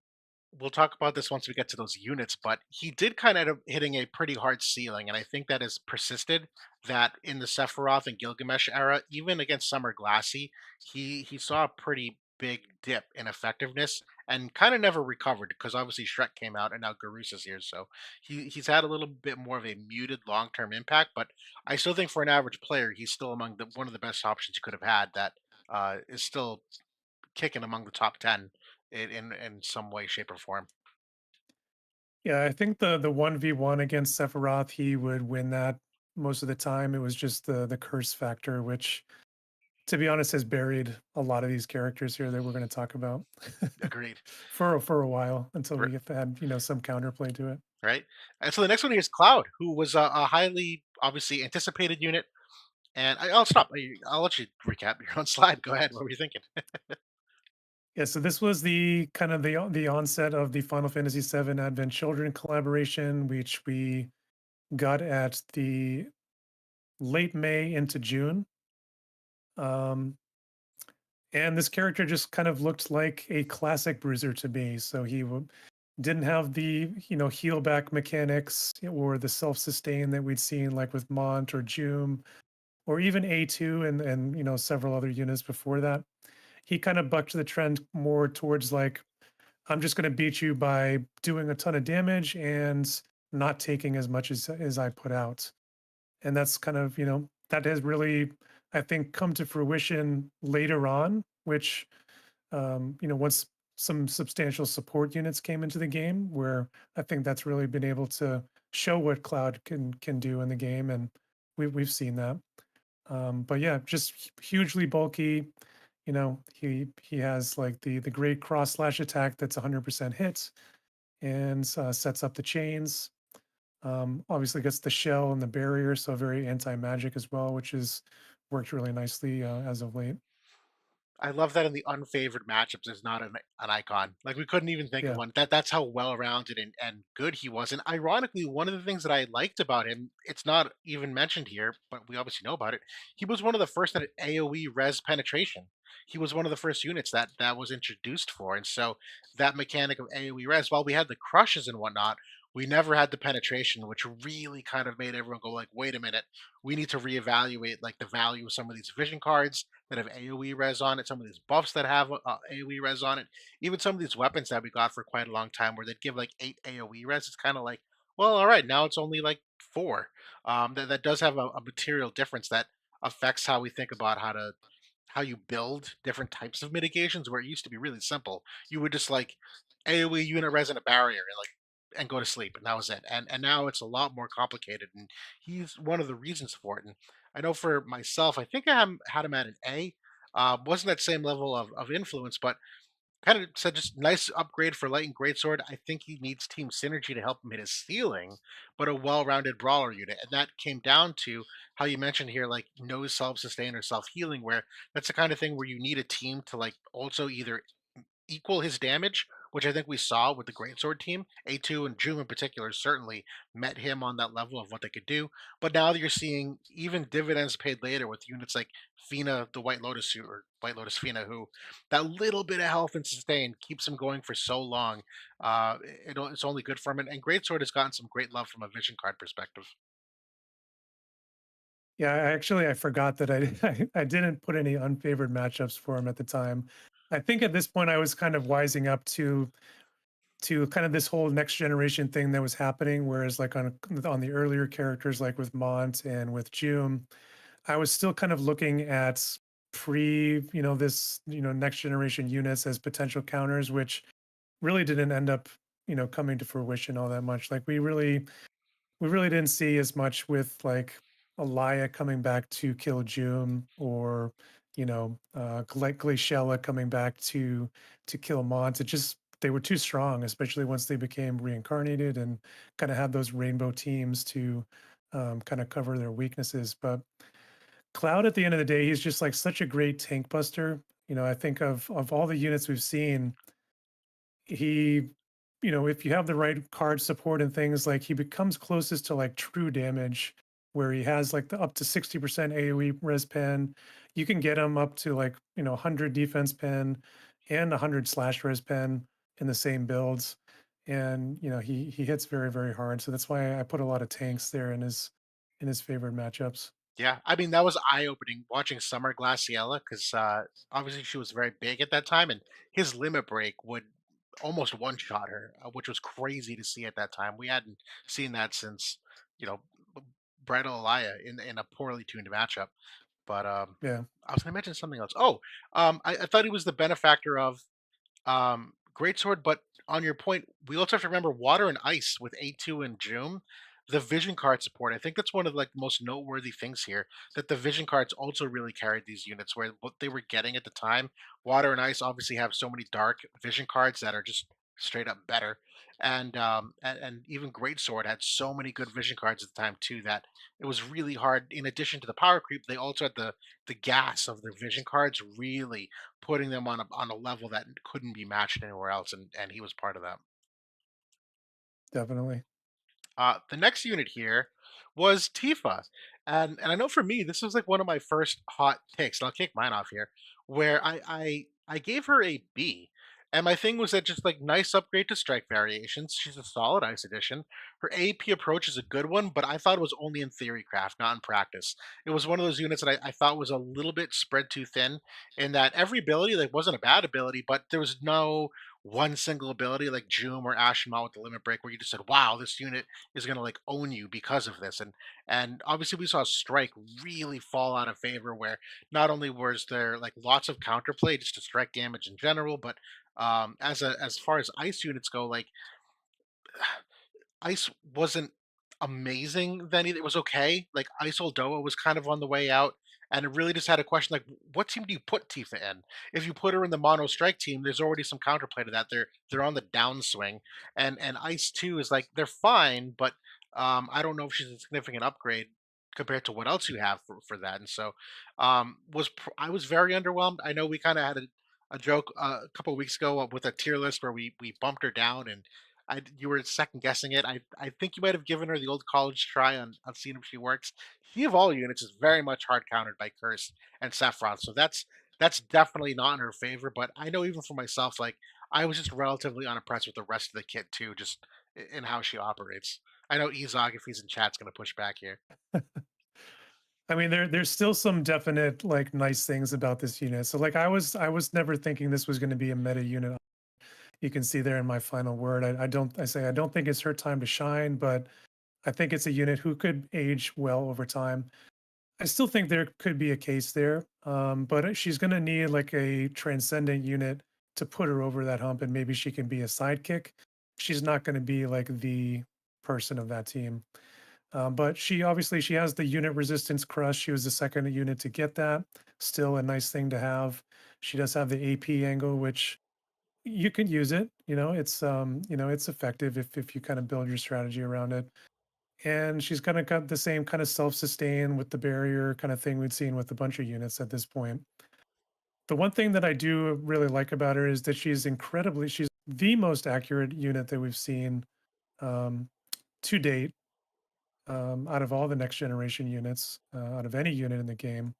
we'll talk about this once we get to those units, but he did kind of end up hitting a pretty hard ceiling, and I think that has persisted. That in the Sephiroth and Gilgamesh era, even against Summer Glassy, he saw a pretty big dip in effectiveness and kind of never recovered because obviously Shrek came out and now Garus is here, so he's had a little bit more of a muted long term impact. But I still think for an average player, he's still among the one of the best options you could have had. That is still kicking among the top 10 in some way, shape, or form. Yeah, I think the 1v1 against Sephiroth, he would win that most of the time. It was just the curse factor, which to be honest has buried a lot of these characters here that we're going to talk about Agreed. for a while until R- we get had, some counterplay to it. Right. And so the next one here is Cloud, who was a highly obviously anticipated unit. And I'll stop. I'll let you recap your own slide. Go ahead. What were you thinking? Yeah, so this was the kind of the onset of the Final Fantasy VII Advent Children collaboration, which we got at the late May into June. Um, and this character just kind of looked like a classic bruiser to me. So didn't have the heal back mechanics or the self sustain that we'd seen like with Mont or Jeume or even A2 and several other units before that. He kind of bucked the trend more towards like, I'm just going to beat you by doing a ton of damage and not taking as much as I put out. And that's kind of, that has really, I think, come to fruition later on, which, once some substantial support units came into the game, where I think that's really been able to show what Cloud can do in the game, and we've seen that. But yeah, just hugely bulky. He has like the great cross slash attack that's 100% hit and sets up the chains. Obviously gets the shell and the barrier, so very anti magic as well, which is worked really nicely as of late. I love that in the unfavored matchups, there's not an icon. Like we couldn't even think of Yeah, one. That's how well rounded and good he was. And ironically, one of the things that I liked about him, it's not even mentioned here, but we obviously know about it. He was one of the first that had AOE res penetration. He was one of the first units that was introduced for. And so that mechanic of AOE res, while we had the crushes and whatnot, we never had the penetration, which really kind of made everyone go like, wait a minute, we need to reevaluate like the value of some of these vision cards that have AoE res on it, some of these buffs that have AoE res on it, even some of these weapons that we got for quite a long time where they'd give like 8 AoE res. It's kind of like, well, all right, now it's only like 4. That does have a material difference that affects how we think about how you build different types of mitigations where it used to be really simple. You would just like AoE unit res and a barrier and like and go to sleep and that was it. And now it's a lot more complicated and he's one of the reasons for it. And I know for myself, I think had him at an A. Wasn't that same level of influence, but kind of said just nice upgrade for Light and Greatsword. I think he needs team synergy to help him hit his ceiling, but a well-rounded brawler unit. And that came down to how you mentioned here, like no self-sustain or self-healing, where that's the kind of thing where you need a team to like also either equal his damage, which I think we saw with the Greatsword team. A2 and Jeume in particular certainly met him on that level of what they could do. But now you're seeing even dividends paid later with units like Fina, the White Lotus suit, or White Lotus Fina, who that little bit of health and sustain keeps him going for so long. It's only good for him. And Greatsword has gotten some great love from a vision card perspective. yeah. I forgot that I didn't put any unfavored matchups for him at the time. I think at this point I was kind of wising up to kind of this whole next generation thing that was happening. Whereas like on the earlier characters, like with Mont and with Jeume, I was still kind of looking at this next generation units as potential counters, which really didn't end up coming to fruition all that much. Like we really didn't see as much with like Alaya coming back to kill June or Glaciella coming back to kill Mont. It just they were too strong, especially once they became reincarnated and kind of had those rainbow teams to kind of cover their weaknesses. But Cloud at the end of the day, he's just like such a great tank buster. I think of all the units we've seen, he if you have the right card support and things, like he becomes closest to like true damage where he has like the up to 60% AoE res pen. You can get him up to like 100 defense pen and 100 slash res pen in the same builds, and he hits very very hard, so that's why I put a lot of tanks there in his favorite matchups. Yeah, I mean that was eye opening watching Summer Glaciella because obviously she was very big at that time, and his limit break would almost one shot her, which was crazy to see at that time. We hadn't seen that since you know B- Bridal Elia in a poorly tuned matchup. But Yeah. I was going to mention something else. Oh, I thought he was the benefactor of greatsword, but on your point, we also have to remember water and ice with A2 and June. The vision card support, I think that's one of like the most noteworthy things here. That the vision cards also really carried these units, where what they were getting at the time, water and ice obviously have so many dark vision cards that are just straight up better. And even Greatsword had so many good vision cards at the time too that it was really hard. In addition to the power creep, they also had the gas of their vision cards, really putting them on a level that couldn't be matched anywhere else. And he was part of that. Definitely. The next unit here was Tifa, and I know for me this was like one of my first hot takes. And I'll kick mine off here, where I gave her a B, and my thing was that just like nice upgrade to strike variations. She's a solid ice addition. Her AP approach is a good one, but I thought it was only in theory craft, not in practice. It was one of those units that I thought was a little bit spread too thin, in that every ability like wasn't a bad ability, but there was no one single ability like Jeume or Ashen Mont with the limit break where you just said, "Wow, this unit is going to like own you because of this." And obviously we saw strike really fall out of favor, where not only was there like lots of counterplay just to strike damage in general, but as far as ice units go, like Ice wasn't amazing then either. It was okay. Like Ice Oldoa was kind of on the way out, and it really just had a question like, what team do you put Tifa in? If you put her in the mono strike team, there's already some counterplay to that. They're on the downswing, and Ice 2 is like they're fine, but I don't know if she's a significant upgrade compared to what else you have for that. And so I was very underwhelmed. I know we kind of had a joke a couple of weeks ago with a tier list where we bumped her down, and you were second guessing it. I think you might have given her the old college try on seeing if she works. She of all units is very much hard countered by Curse and Sephiroth, so that's definitely not in her favor. But I know even for myself, like I was just relatively unimpressed with the rest of the kit too, just in how she operates. I know Ezog, if he's in chat, is going to push back here. I mean, there's still some definite like nice things about this unit. So like I was never thinking this was going to be a meta unit. You can see there in my final word. I don't think it's her time to shine, but I think it's a unit who could age well over time. I still think there could be a case there, but she's going to need like a transcendent unit to put her over that hump, and maybe she can be a sidekick. She's not going to be like the person of that team. But she has the unit resistance crush. She was the second unit to get that. Still a nice thing to have. She does have the AP angle, which you can use it. It's effective if you kind of build your strategy around it. And she's kind of got the same kind of self-sustain with the barrier kind of thing we'd seen with a bunch of units at this point. The one thing that I do really like about her is that she's the most accurate unit that we've seen um, to date, out of all the next generation units, out of any unit in the game.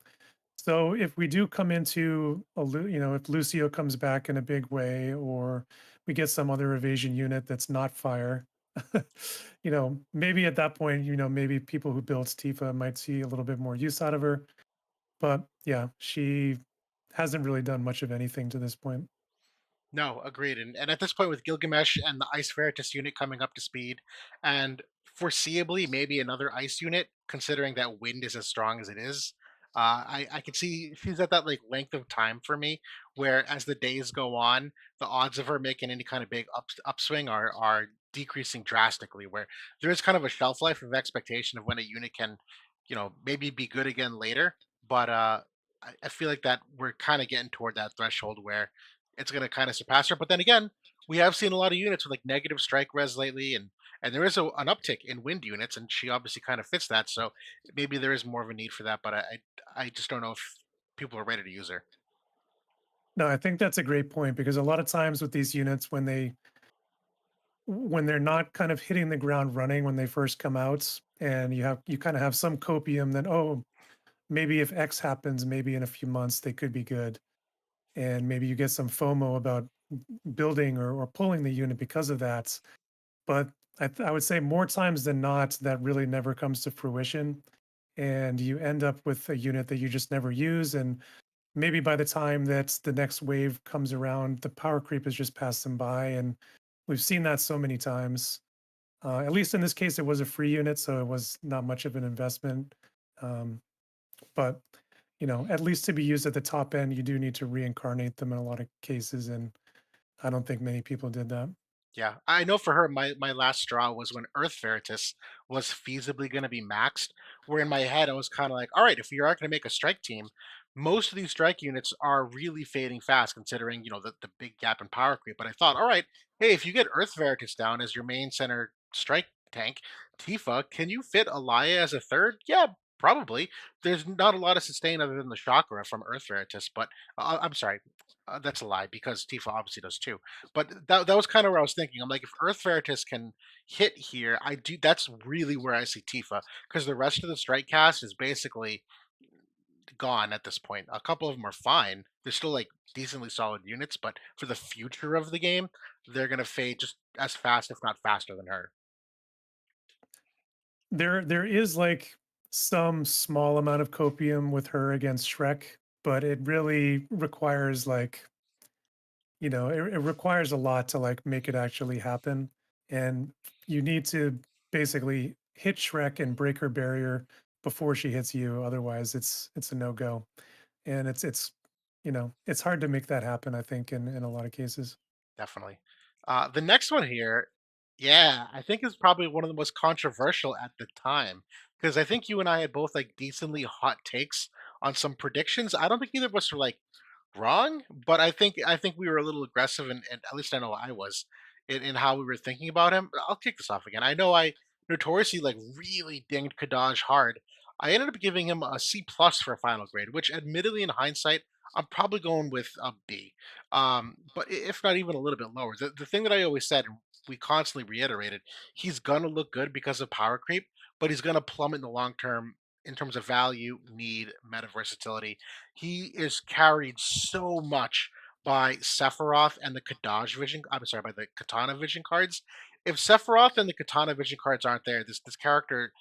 So if we do come into if Lucio comes back in a big way, or we get some other evasion unit that's not fire, maybe at that point, maybe people who built Tifa might see a little bit more use out of her. But yeah, she hasn't really done much of anything to this point. No, agreed. And at this point, with Gilgamesh and the Ice Veritas unit coming up to speed, and foreseeably maybe another Ice unit, considering that Wind is as strong as it is, I could see she's at that like length of time for me, where as the days go on, the odds of her making any kind of big upswing are decreasing drastically. Where there is kind of a shelf life of expectation of when a unit can, maybe be good again later. But I feel like that we're kind of getting toward that threshold where it's going to kind of surpass her. But then again, we have seen a lot of units with like negative strike res lately, and there is an uptick in wind units, and she obviously kind of fits that. So maybe there is more of a need for that, but I just don't know if people are ready to use her. No, I think that's a great point, because a lot of times with these units, when they're not kind of hitting the ground running when they first come out, and you kind of have some copium that, oh, maybe if X happens, maybe in a few months they could be good, and maybe you get some FOMO about building or pulling the unit because of that. But I would say more times than not, that really never comes to fruition, and you end up with a unit that you just never use. And maybe by the time that the next wave comes around, the power creep has just passed them by, and we've seen that so many times. At least in this case, it was a free unit, so it was not much of an investment. Um, but at least to be used at the top end, you do need to reincarnate them in a lot of cases, and I don't think many people did that. Yeah, I know for her, my last straw was when Earth Veritas was feasibly going to be maxed. Where in my head, I was kind of like, all right, if you are going to make a strike team, most of these strike units are really fading fast, considering the big gap in power creep. But I thought, all right, hey, if you get Earth Veritas down as your main center strike tank, Tifa, can you fit Alaya as a third? Yeah, probably. There's not a lot of sustain other than the chakra from Earth Veritas, but I'm sorry. That's a lie because Tifa obviously does too. But that was kind of where I was thinking. I'm like, if Earth Veritas can hit here, I do. That's really where I see Tifa, because the rest of the strike cast is basically gone at this point. A couple of them are fine. They're still like decently solid units, but for the future of the game, they're gonna fade just as fast, if not faster, than her. There is like some small amount of copium with her against Shrek, but it really requires like, it requires a lot to like make it actually happen. And you need to basically hit Shrek and break her barrier before she hits you. Otherwise it's a no-go. And it's hard to make that happen, I think, in a lot of cases. Definitely. The next one here, yeah, I think is probably one of the most controversial at the time, because I think you and I had both like decently hot takes on some predictions. I don't think either of us were like wrong, but I think we were a little aggressive, and at least I know I was in how we were thinking about him. I'll kick this off again. I know I notoriously like really dinged Kadaj hard. I ended up giving him a C plus for final grade, which admittedly in hindsight I'm probably going with a B. But if not even a little bit lower, the thing that I always said, and we constantly reiterated, he's gonna look good because of power creep, but he's gonna plummet in the long term in terms of value, need, meta versatility. He is carried so much by Sephiroth and the Kadaj vision. I'm sorry, by the Katana vision cards. If Sephiroth and the Katana vision cards aren't there, this character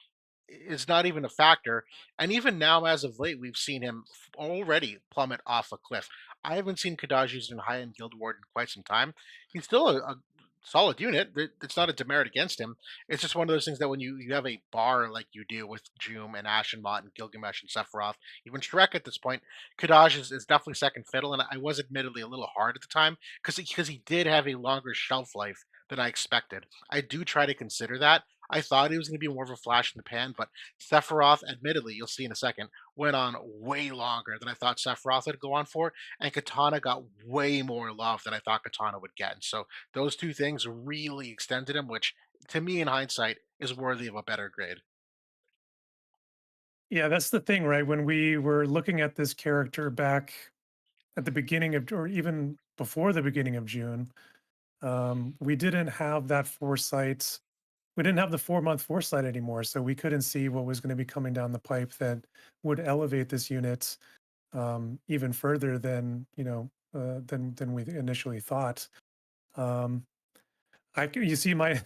is not even a factor. And even now, as of late, we've seen him already plummet off a cliff. I haven't seen Kadaj used in high end Guild Ward in quite some time. He's still a solid unit. It's not a demerit against him. It's just one of those things that when you have a bar like you do with Jeume and Ashen Mont and Gilgamesh and Sephiroth, even Shrek at this point, Kadaj is definitely second fiddle. And I was admittedly a little hard at the time because he did have a longer shelf life than I expected. I do try to consider that. I thought he was going to be more of a flash in the pan, but Sephiroth, admittedly, you'll see in a second, went on way longer than I thought Sephiroth would go on for, and Katana got way more love than I thought Katana would get. And so those two things really extended him, which to me, in hindsight, is worthy of a better grade. Yeah, that's the thing, right? When we were looking at this character back at the beginning of, or even before the beginning of June, we didn't have that foresight. We didn't have the 4-month foresight anymore, so we couldn't see what was going to be coming down the pipe that would elevate this unit even further than we initially thought. Um, you see my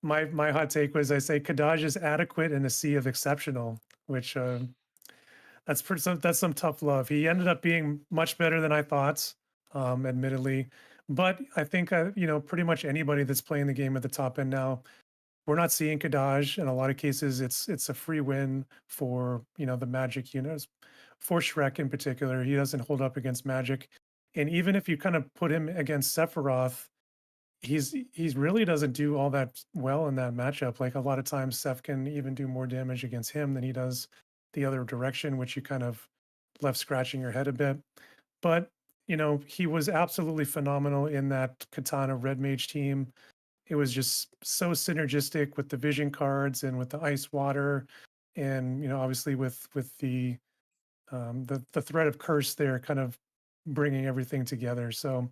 my hot take was I say Kadaj is adequate in a sea of exceptional, which that's some tough love. He ended up being much better than I thought, admittedly. But I think pretty much anybody that's playing the game at the top end now, we're not seeing Kadaj. In a lot of cases, it's a free win for the Magic units. For Shrek in particular, he doesn't hold up against Magic, and even if you kind of put him against Sephiroth, he's really doesn't do all that well in that matchup. Like a lot of times, Seth can even do more damage against him than he does the other direction, which you kind of left scratching your head a bit. But he was absolutely phenomenal in that Katana Red Mage team. It was just so synergistic with the vision cards and with the ice water, and obviously with the threat of curse there, kind of bringing everything together. So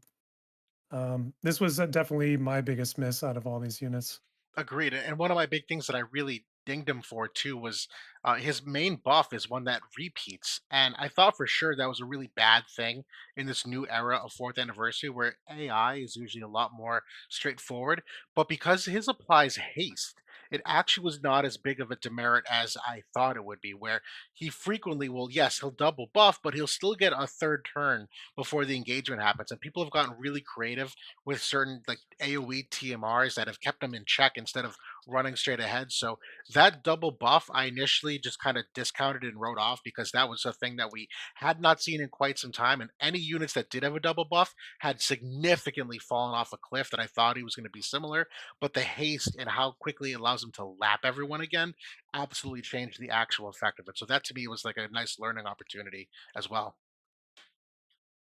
this was definitely my biggest miss out of all these units. Agreed. And one of my big things that I really dinged him for too was his main buff is one that repeats. And I thought for sure that was a really bad thing in this new era of fourth anniversary where AI is usually a lot more straightforward. But because his applies haste, it actually was not as big of a demerit as I thought it would be, where he frequently will, yes, he'll double buff, but he'll still get a third turn before the engagement happens. And people have gotten really creative with certain like AoE TMRs that have kept him in check instead of running straight ahead. So that double buff, I initially just kind of discounted and wrote off because that was a thing that we had not seen in quite some time. And any units that did have a double buff had significantly fallen off a cliff that I thought he was going to be similar. But the haste and how quickly it allows him to lap everyone again absolutely changed the actual effect of it. So that to me was like a nice learning opportunity as well.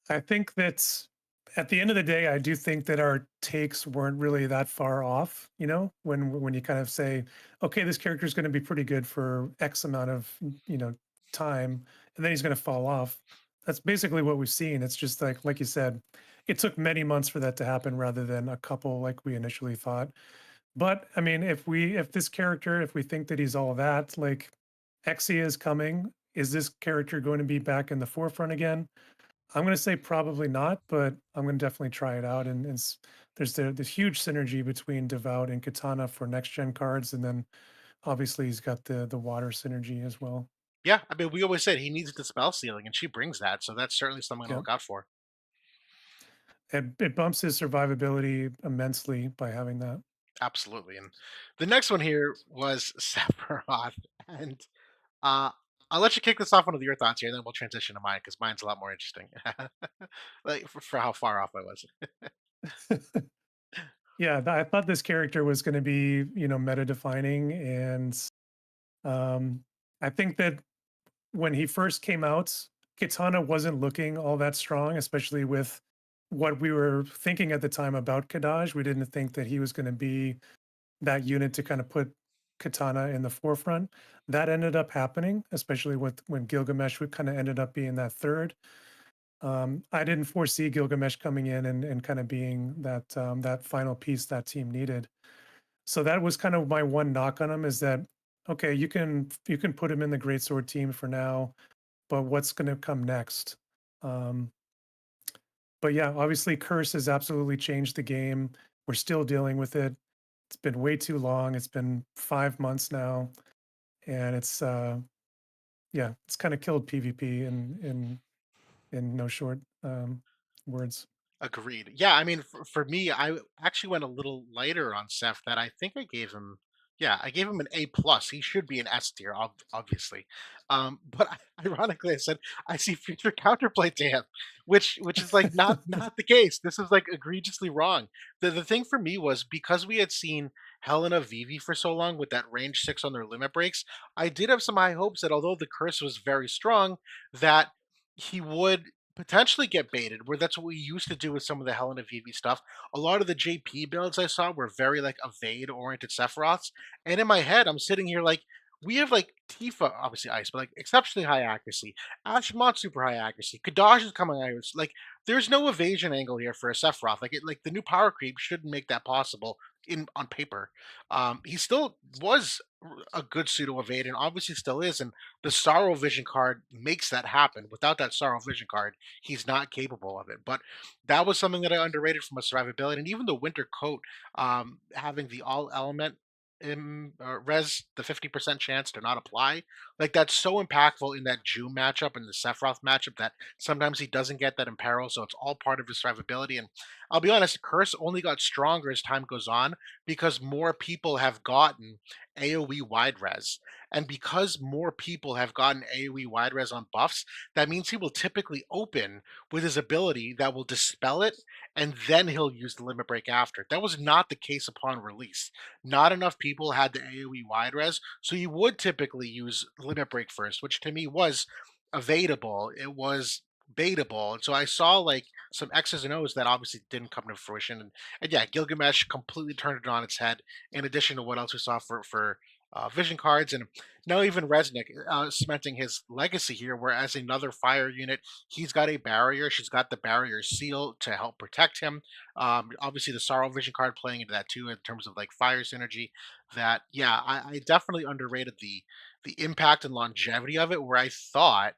I think that at the end of the day, I do think that our takes weren't really that far off. You know, when you kind of say, okay, this character is going to be pretty good for X amount of time, and then he's going to fall off. That's basically what we've seen. It's just like you said, it took many months for that to happen rather than a couple like we initially thought. But I mean, if this character, if we think that he's all that, like Exia is coming, is this character going to be back in the forefront again? I'm gonna say probably not, but I'm gonna definitely try it out. And there's this huge synergy between Devout and Katana for next gen cards, and then obviously he's got the water synergy as well. Yeah, I mean, we always said he needs the spell ceiling, and she brings that. So that's certainly something to Yeah, look out for. and it bumps his survivability immensely by having that. Absolutely. And the next one here was Sephiroth. And uh, I'll let you kick this off one of your thoughts here, and then we'll transition to mine because mine's a lot more interesting. Like for how far off I was. Yeah, I thought this character was going to be meta defining, and um, I think that when he first came out, Kitana wasn't looking all that strong, especially with what we were thinking at the time about Kadaj. We didn't think that he was going to be that unit to kind of put Katana in the forefront. That ended up happening, especially with when Gilgamesh kind of ended up being that third. I didn't foresee Gilgamesh coming in and kind of being that final piece that team needed. So that was kind of my one knock on him is that okay, you can put him in the Greatsword team for now, but what's going to come next? Um, but yeah, obviously, Curse has absolutely changed the game. We're still dealing with it. It's been way too long. It's been 5 months now, and it's yeah, it's kind of killed PvP in no short words. Agreed. Yeah, I mean, for me, I actually went a little lighter on Seth. That I think I gave him. Yeah, I gave him an A plus. He should be an S tier, obviously. But ironically, I said I see future counterplay to him, which is like not the case. This is like egregiously wrong. The thing for me was because we had seen Helena Vivi for so long with that range 6 on their limit breaks. I did have some high hopes that although the curse was very strong, that he would potentially get baited, where that's what we used to do with some of the Helena Vivi stuff. A lot of the JP builds I saw were very like evade oriented Sephiroths. And in my head, I'm sitting here like, we have like Tifa, obviously ice, but like exceptionally high accuracy. Ashen Mont super high accuracy. Kadaj is coming out. Like there's no evasion angle here for a Sephiroth. Like the new power creep shouldn't make that possible in on paper. He still was a good pseudo evade and obviously still is. And the Sorrow Vision card makes that happen. Without that Sorrow Vision card, he's not capable of it. But that was something that I underrated from a survivability, and even the Winter Coat, having the all element res, the 50% chance to not apply, like that's so impactful in that Jeume matchup and the Sephiroth matchup that sometimes he doesn't get that in peril. So it's all part of his survivability. And I'll be honest, Curse only got stronger as time goes on because more people have gotten AoE wide res. And because more people have gotten AoE wide res on buffs, that means he will typically open with his ability that will dispel it, and then he'll use the limit break after. That was not the case upon release. Not enough people had the AoE wide res, so you would typically use limit break first, which to me was evadable. It was baitable. And so I saw like some X's and O's that obviously didn't come to fruition. And yeah, Gilgamesh completely turned it on its head, in addition to what else we saw for vision cards, and now even Resnick cementing his legacy here. Whereas another fire unit, he's got a barrier. She's got the barrier seal to help protect him. Obviously, the Sorrow Vision card playing into that too in terms of like fire synergy. That yeah, I definitely underrated the impact and longevity of it. Where I thought,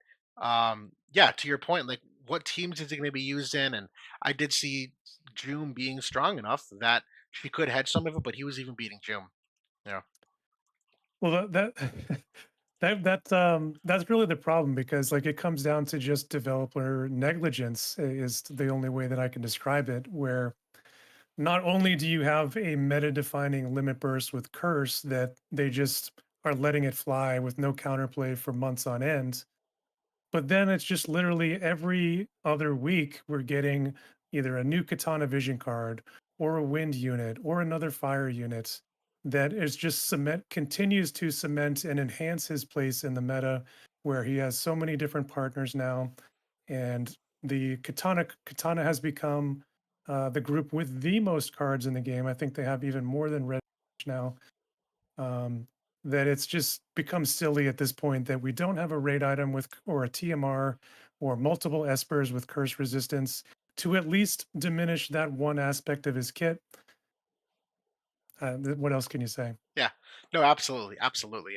yeah, to your point, like what teams is it going to be used in? And I did see Jeume being strong enough that she could hedge some of it, but he was even beating Jeume. Yeah. Well, that's really the problem because like it comes down to just developer negligence is the only way that I can describe it. Where not only do you have a meta-defining limit burst with Curse that they just are letting it fly with no counterplay for months on end, but then it's just literally every other week we're getting either a new Katana Vision card or a wind unit or another fire unit that is just continues to cement and enhance his place in the meta where he has so many different partners now. And the Katana has become the group with the most cards in the game. I think they have even more than Red now. um, that it's just become silly at this point that we don't have a raid item with or a TMR or multiple espers with curse resistance to at least diminish that one aspect of his kit. What else can you say? Yeah. No, absolutely, absolutely.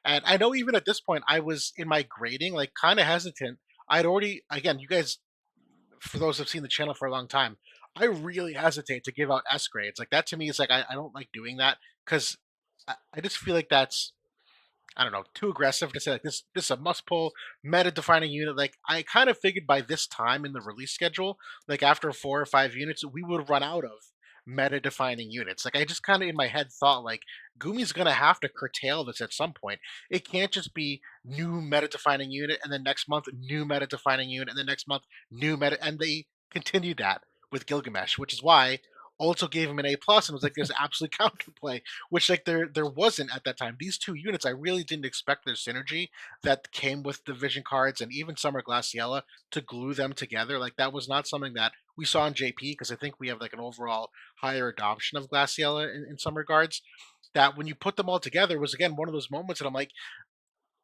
And I know even at this point I was in my grading like kind of hesitant. I'd already again, you guys, for those who've seen the channel for a long time, I really hesitate to give out S grades. Like that to me is like I don't like doing that because I just feel like that's, I don't know, too aggressive to say like this is a must pull meta defining unit. Like I kind of figured by this time in the release schedule, like after 4 or 5 units, we would run out of meta defining units. Like I just kind of in my head thought like Gumi's gonna have to curtail this at some point. It can't just be new meta defining unit and then next month new meta defining unit and then next month new meta, and they continued that with Gilgamesh, which is why also gave him an A plus and was like there's absolute counterplay, which like there wasn't at that time. These two units, I really didn't expect their synergy that came with the vision cards and even Summer Glaciella to glue them together. Like that was not something that we saw in JP because I think we have like an overall higher adoption of Glaciella in some regards. That when you put them all together was again one of those moments that I'm like,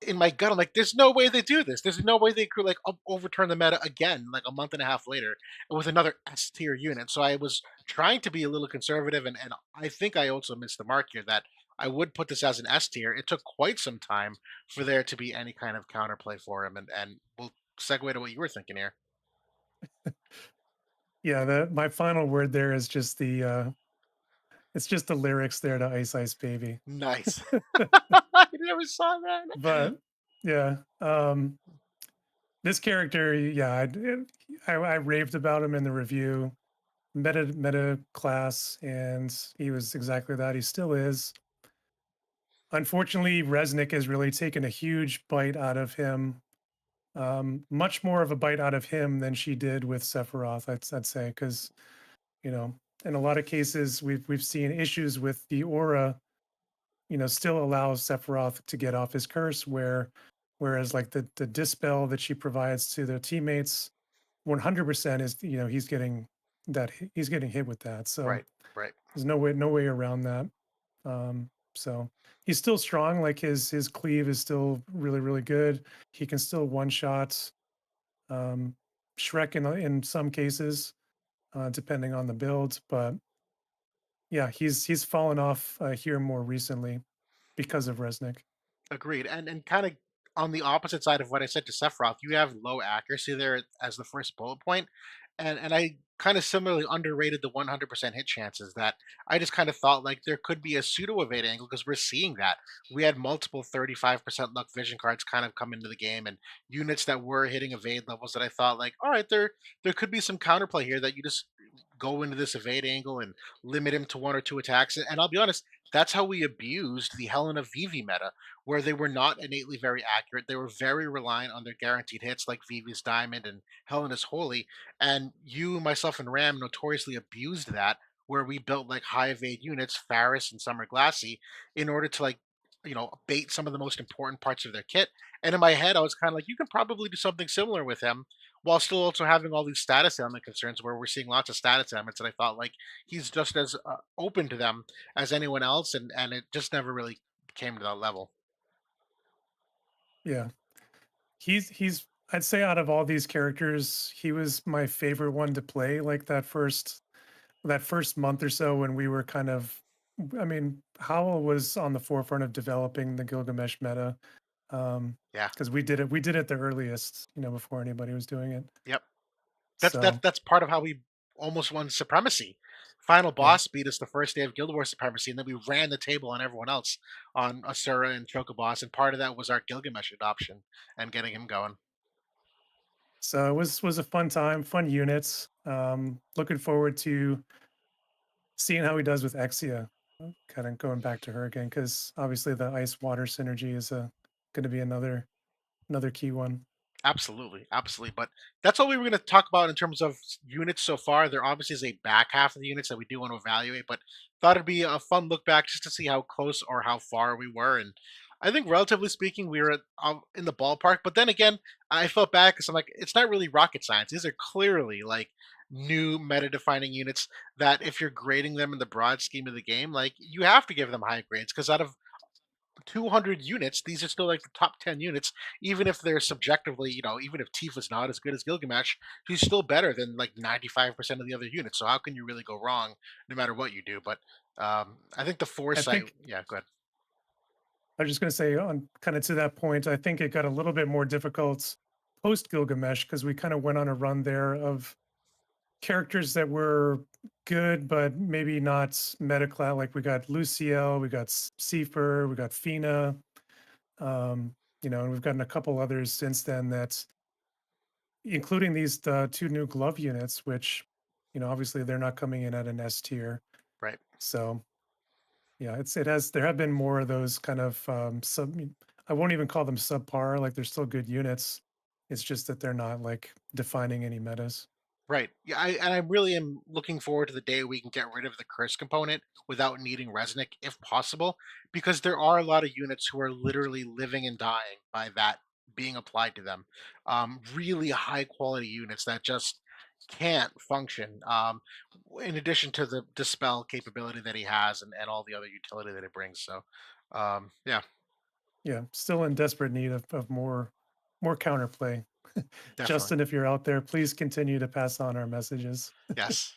in my gut, I'm like, there's no way they do this. There's no way they could like overturn the meta again, like a month and a half later, with another S tier unit. So I was trying to be a little conservative, and I think I also missed the mark here that I would put this as an S tier. It took quite some time for there to be any kind of counterplay for him, and we'll segue to what you were thinking here. Yeah, my final word there is just the it's just the lyrics there to Ice Ice Baby. Nice. I never saw that. But yeah, this character, yeah, I raved about him in the review. Meta class, and he was exactly that. He still is. Unfortunately, Resnick has really taken a huge bite out of him. Much more of a bite out of him than she did with Sephiroth, I'd say, because you know, in a lot of cases, we've seen issues with the aura. Still allows Sephiroth to get off his curse, whereas like the dispel that she provides to their teammates, 100% is he's getting hit with that. So Right, right. there's no way around that. So he's still strong. Like his cleave is still really good. He can still one shot um, Shrek in some cases, depending on the build. But yeah, he's fallen off here more recently because of Resnick. Agreed. And kind of on the opposite side of what I said to Sephiroth, you have low accuracy there as the first bullet point. And I kind of similarly underrated the 100% hit chances that I just kind of thought like there could be a pseudo evade angle because we're seeing that. We had multiple 35% luck vision cards kind of come into the game and units that were hitting evade levels that I thought like, all right, there could be some counterplay here that you just go into this evade angle and limit him to 1 or 2 attacks. And I'll be honest, that's how we abused the Helena Vivi meta where they were not innately very accurate. They were very reliant on their guaranteed hits like Vivi's Diamond and Helena's Holy. And you, myself, and Ram notoriously abused that, where we built like high evade units, Faris and Summer Glassy, in order to like, bait some of the most important parts of their kit. And in my head, I was kind of like, you can probably do something similar with him while still also having all these status element concerns where we're seeing lots of status elements. And I thought like he's just as open to them as anyone else. And it just never really came to that level. Yeah, he's I'd say out of all these characters, he was my favorite one to play. Like that first month or so when we were kind of, I mean, Howell was on the forefront of developing the Gilgamesh meta. Yeah. Because we did it the earliest, before anybody was doing it. Yep. That's So that's part of how we almost won supremacy. Final yeah. boss beat us the first day of Guild Wars supremacy, and then we ran the table on everyone else on Asura and Chocoboss, and part of that was our Gilgamesh adoption and getting him going. So it was a fun time, fun units. Looking forward to seeing how he does with Exia, kind of going back to her again, because obviously the ice water synergy is going to be another key one. Absolutely, absolutely. But that's all we were going to talk about in terms of units so far. There obviously is a back half of the units that we do want to evaluate, but thought it'd be a fun look back just to see how close or how far we were. And I think, relatively speaking, we were in the ballpark. But then again, I felt bad because I'm like, it's not really rocket science. These are clearly like new meta-defining units that, if you're grading them in the broad scheme of the game, like you have to give them high grades because out of 200 units, these are still like the top 10 units, even if they're subjectively, even if Tifa's not as good as Gilgamesh, he's still better than like 95% of the other units. So how can you really go wrong no matter what you do? But I think the I foresight, think yeah, good. I was just going to say, on kind of to that point, I think it got a little bit more difficult post Gilgamesh because we kind of went on a run there of characters that were good, but maybe not meta class. Like we got Luciel, we got Seifer, we got Fina, and we've gotten a couple others since then that, including these two new glove units, which, obviously they're not coming in at an S tier. Right. So yeah, there have been more of those kind of I won't even call them subpar, like they're still good units. It's just that they're not like defining any metas. Right. Yeah, and I really am looking forward to the day we can get rid of the curse component without needing Resnick, if possible, because there are a lot of units who are literally living and dying by that being applied to them. Really high quality units that just can't function. In addition to the dispel capability that he has and all the other utility that it brings. So, yeah, Yeah, still in desperate need of more counterplay. definitely. Justin, if you're out there, please continue to pass on our messages. Yes.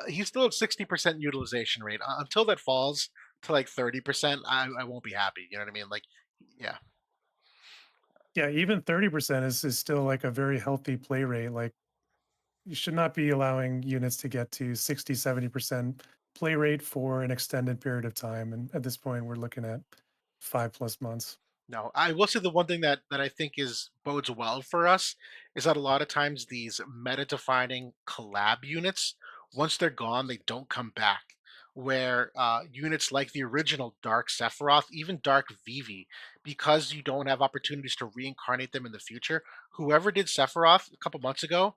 He's still at 60% utilization rate. Until that falls to like 30%, I won't be happy. You know what I mean? Like, yeah, Yeah, even 30% is still like a very healthy play rate. Like you should not be allowing units to get to 60, 70% play rate for an extended period of time. And at this point, we're looking at 5+ months. no. I will say the one thing that I think is bodes well for us is that a lot of times these meta defining collab units, once they're gone, they don't come back. Where units like the original Dark Sephiroth, even Dark Vivi, because you don't have opportunities to reincarnate them in the future, whoever did Sephiroth a couple months ago,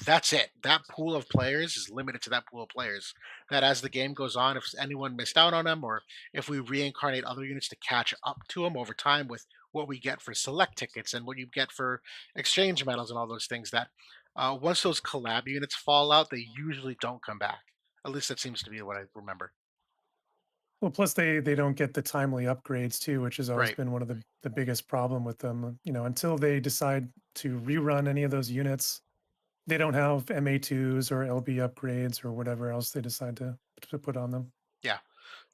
that's it. That pool of players is limited to that pool of players. That as the game goes on, if anyone missed out on them, or if we reincarnate other units to catch up to them over time with what we get for select tickets and what you get for exchange medals and all those things, that once those collab units fall out, they usually don't come back. At least that seems to be what I remember. Well, plus they don't get the timely upgrades too, which has always Right. been one of the biggest problem with them. Until they decide to rerun any of those units, they don't have MA2s or LB upgrades or whatever else they decide to put on them. Yeah.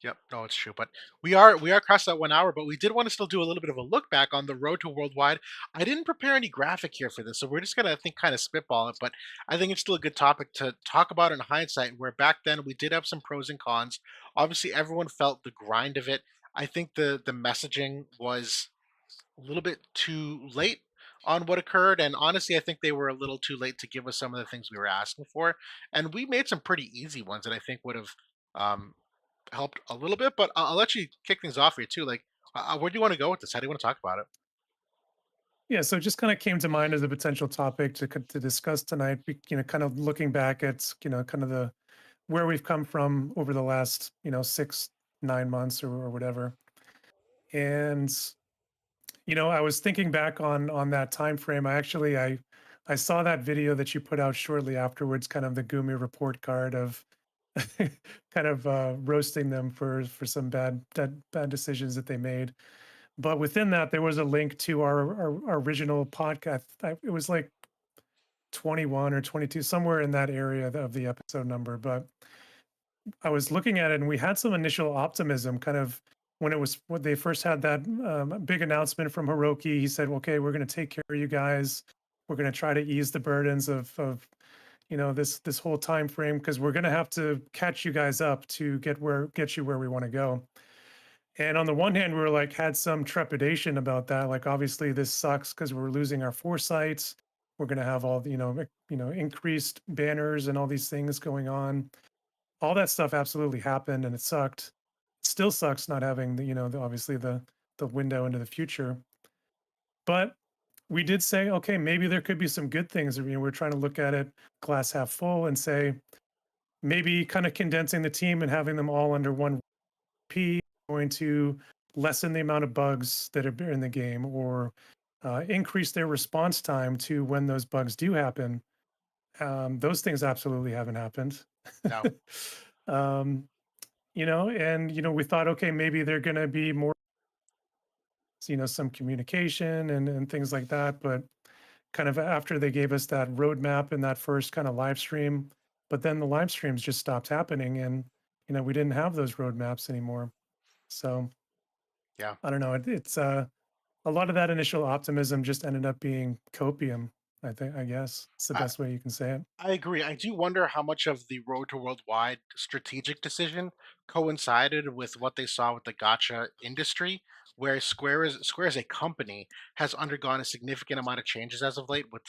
Yep. No, it's true. But we are across that 1 hour, but we did want to still do a little bit of a look back on the road to worldwide. I didn't prepare any graphic here for this, so we're just gonna, I think, kind of spitball it. But I think it's still a good topic to talk about in hindsight. Where back then we did have some pros and cons. Obviously, everyone felt the grind of it. I think the messaging was a little bit too late on what occurred, and honestly, I think they were a little too late to give us some of the things we were asking for. And we made some pretty easy ones that I think would have um, helped a little bit, but I'll let you kick things off here too. Like, where do you want to go with this? How do you want to talk about it? Yeah, so it just kind of came to mind as a potential topic to discuss tonight. Kind of looking back at kind of the where we've come from over the last 6, 9 months or whatever. And I was thinking back on that time frame. I saw that video that you put out shortly afterwards, kind of the Gumi report card of kind of roasting them for some bad decisions that they made. But within that, there was a link to our original podcast. It was like 21 or 22, somewhere in that area of the episode number. But I was looking at it, and we had some initial optimism, kind of when they first had that big announcement from Hiroki. He said, "Okay, we're going to take care of you guys. We're going to try to ease the burdens of this whole time frame because we're going to have to catch you guys up to get you where we want to go." And on the one hand, we were like had some trepidation about that. Like, obviously, this sucks because we're losing our foresights. We're going to have all the increased banners and all these things going on. all that stuff absolutely happened, and it sucked. Still sucks not having the, obviously the window into the future. But we did say, okay, maybe there could be some good things. We're trying to look at it glass half full and say maybe kind of condensing the team and having them all under one P going to lessen the amount of bugs that are in the game, or increase their response time to when those bugs do happen. Those things absolutely haven't happened. No. um, and we thought, okay, maybe they're going to be more, some communication and things like that. But kind of after they gave us that roadmap in that first kind of live stream, but then the live streams just stopped happening, and we didn't have those roadmaps anymore. So Yeah. I don't know. It's a lot of that initial optimism just ended up being copium. I guess it's the I, best way you can say it. I agree. I do wonder how much of the road to worldwide strategic decision coincided with what they saw with the gotcha industry, where Square as a company has undergone a significant amount of changes as of late with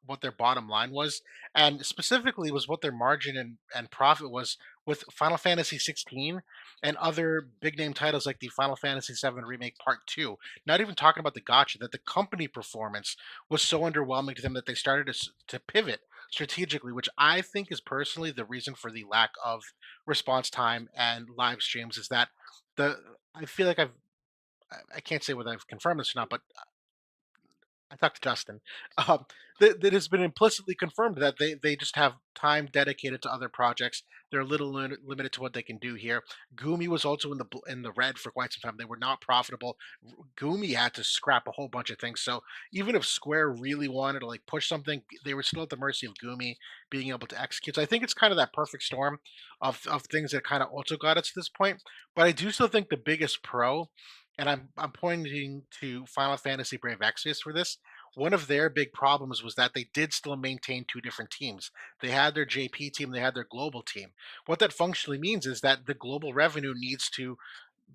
what their bottom line was, and specifically was what their margin and profit was with Final Fantasy 16 and other big name titles like the Final Fantasy 7 Remake Part 2. Not even talking about the gotcha, that the company performance was so underwhelming to them that they started to pivot strategically, which I think is personally the reason for the lack of response time and live streams. Is that the I feel like I can't say whether I've confirmed this or not, but I talked to Justin. Um, that has been implicitly confirmed that they just have time dedicated to other projects. They're a little limited to what they can do here. Gumi was also in the red for quite some time. They were not profitable. Gumi had to scrap a whole bunch of things. So even if Square really wanted to like push something, they were still at the mercy of Gumi being able to execute. So I think it's kind of that perfect storm of things that kind of also got us to this point. But I do still think the biggest pro, and I'm pointing to Final Fantasy Brave Exvius for this. One of their big problems was that they did still maintain two different teams. They had their JP team, they had their global team. What that functionally means is that the global revenue needs to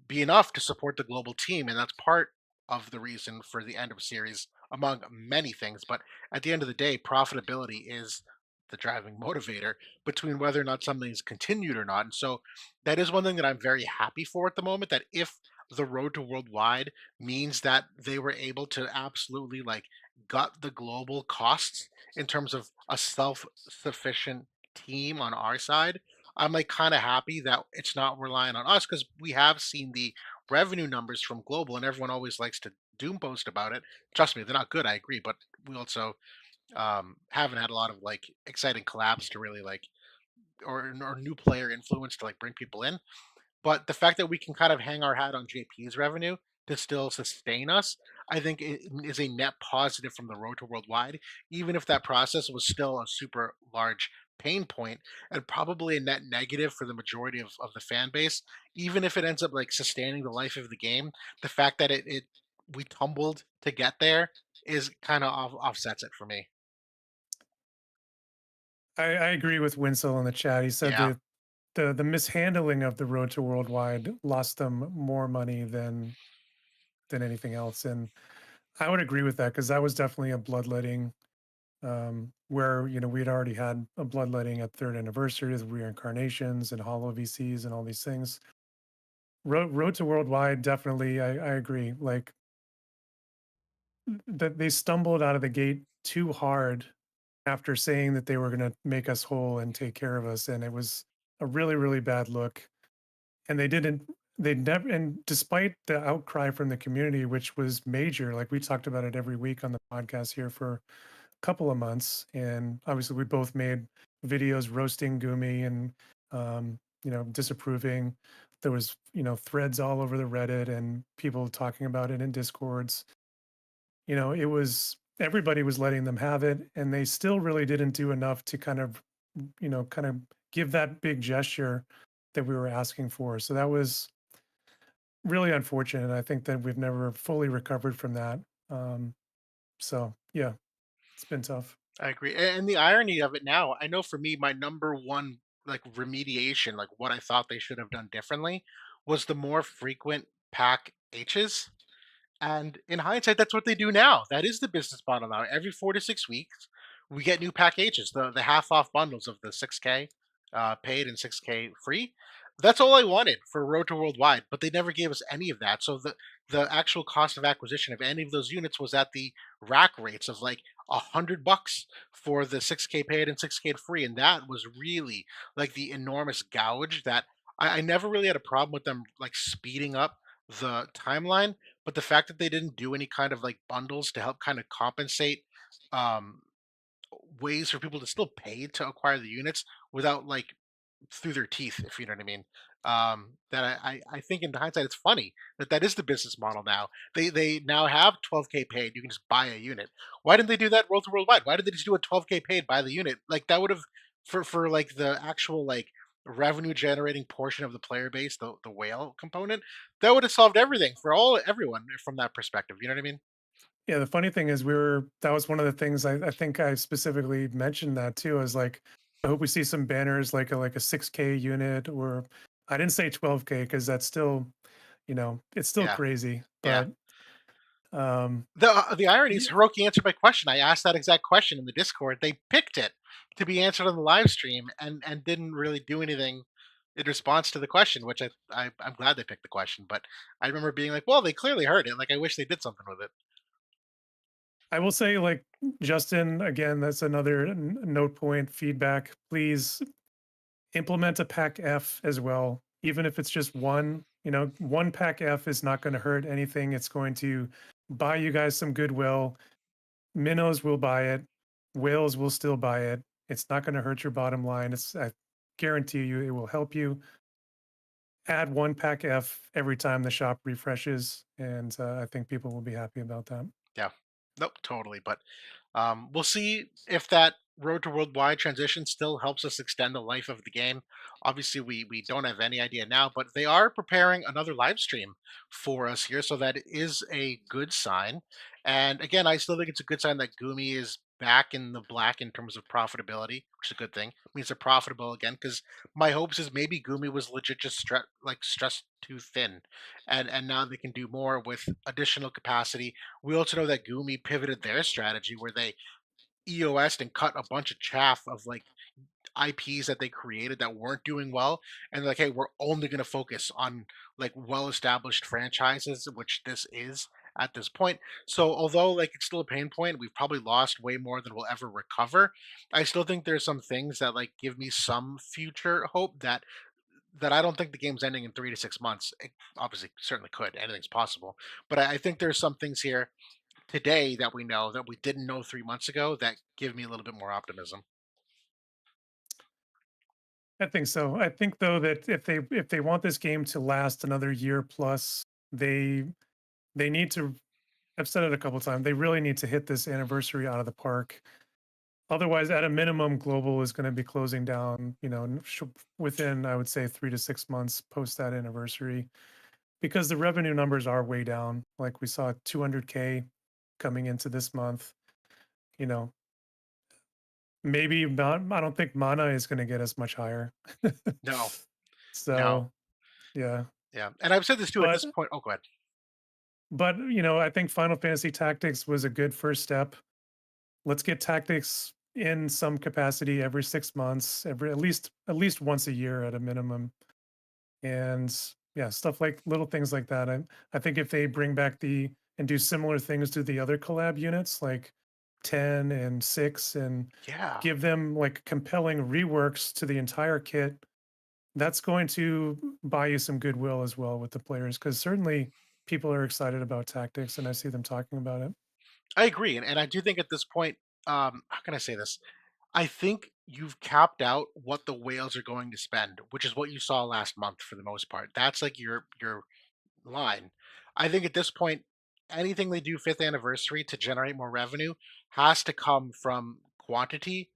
be enough to support the global team, and that's part of the reason for the end of series, among many things. But at the end of the day, profitability is the driving motivator between whether or not something is continued or not. And so that is one thing that I'm very happy for at the moment. That if the road to worldwide means that they were able to absolutely like gut the global costs in terms of a self-sufficient team on our side, I'm like kind of happy that it's not relying on us because we have seen the revenue numbers from global, and everyone always likes to doom post about it. Trust me, they're not good. I agree, but we also haven't had a lot of like exciting collabs to really like or new player influence to like bring people in. But the fact that we can kind of hang our hat on JP's revenue to still sustain us, I think is a net positive from the road to worldwide, even if that process was still a super large pain point and probably a net negative for the majority of the fan base. Even if it ends up like sustaining the life of the game, the fact that it we tumbled to get there is kind of offsets it for me. I agree with Winslow in the chat. He said Yeah, the mishandling of the road to worldwide lost them more money than anything else, and I would agree with that because that was definitely a bloodletting. Where we had already had a bloodletting at third anniversary of reincarnations and hollow VCs and all these things. Road to worldwide, definitely, I agree. Like that they stumbled out of the gate too hard after saying that they were going to make us whole and take care of us, and it was a really really bad look. And they didn't. They never. And despite the outcry from the community, which was major, like we talked about it every week on the podcast here for a couple of months, and obviously we both made videos roasting Gumi and disapproving. There was threads all over the Reddit and people talking about it in discords. It was everybody was letting them have it, and they still really didn't do enough to kind of give that big gesture that we were asking for. So that was really unfortunate. I think that we've never fully recovered from that. Um, so yeah, it's been tough. I agree. And the irony of it now, I know for me, my number one like remediation, like what I thought they should have done differently, was the more frequent pack H's. And in hindsight, that's what they do now. That is the business model now. Every 4 to 6 weeks, we get new pack H's, the half off bundles of the 6K. paid and 6K free. That's all I wanted for Road to Worldwide, but they never gave us any of that. So the actual cost of acquisition of any of those units was at the rack rates of like $100 for the 6K paid and 6K free, and that was really like the enormous gouge that I never really had a problem with them like speeding up the timeline, but the fact that they didn't do any kind of like bundles to help kind of compensate um ways for people to still pay to acquire the units without like through their teeth, if you know what I mean. That I think in hindsight, it's funny that that is the business model now. They now have 12K paid. You can just buy a unit. Why didn't they do that world to worldwide? Why did they just do a 12K paid by the unit? Like that would have for like the actual like revenue generating portion of the player base, the whale component, that would have solved everything for all everyone from that perspective. You know what I mean? Yeah, the funny thing is that was one of the things I think I specifically mentioned that too. Is like, I hope we see some banners like a 6K unit, or I didn't say 12K because that's still, it's still Yeah, crazy. yeah. But um The irony is y- Hiroki answered my question. I asked that exact question in the Discord. They picked it to be answered on the live stream and didn't really do anything in response to the question, which I'm glad they picked the question. But I remember being like, well, they clearly heard it. Like I wish they did something with it. I will say, like, Justin, again, that's another note point feedback. Please implement a pack F as well, even if it's just one. One pack F is not going to hurt anything. It's going to buy you guys some goodwill. Minnows will buy it. Whales will still buy it. It's not going to hurt your bottom line. I guarantee you, it will help you. Add one pack F every time the shop refreshes, and I think people will be happy about that. Yeah. Nope, totally. But we'll see if that road to worldwide transition still helps us extend the life of the game. Obviously, we don't have any idea now, but they are preparing another live stream for us here, so that is a good sign. And again, I still think it's a good sign that Gumi is back in the black in terms of profitability, which is a good thing. It means they're profitable again. Because my hopes is maybe Gumi was legit just stressed too thin, and now they can do more with additional capacity. We also know that Gumi pivoted their strategy where they EOS'd and cut a bunch of chaff of like IPs that they created that weren't doing well, and they're like, hey, we're only going to focus on like well-established franchises, which this is at this point. So although like it's still a pain point, we've probably lost way more than we'll ever recover. I still think there's some things that like give me some future hope that I don't think the game's ending in 3 to 6 months. It obviously certainly could. Anything's possible, but I think there's some things here today that we know that we didn't know 3 months ago that give me a little bit more optimism. I think so. I think though that if they want this game to last another year plus, they they need to. I've said it a couple times. They really need to hit this anniversary out of the park. Otherwise, at a minimum, global is going to be closing down. Within, I would say, 3 to 6 months post that anniversary, because the revenue numbers are way down. Like we saw 200K coming into this month. You know, maybe not. I don't think Mana is going to get as much higher. No, no, So yeah, yeah, and I've said this too at but this point. Oh, go ahead. I think Final Fantasy Tactics was a good first step. Let's get tactics in some capacity every 6 months, every at least once a year at a minimum. And yeah, stuff like little things like that. I think if they bring back and do similar things to the other collab units like 10 and 6, and Yeah, give them like compelling reworks to the entire kit, that's going to buy you some goodwill as well with the players, because certainly people are excited about tactics and I see them talking about it. I agree, and I do think at this point, how can I say this? I think you've capped out what the whales are going to spend, which is what you saw last month for the most part. That's like your line. I think at this point, anything they do fifth anniversary to generate more revenue has to come from quantity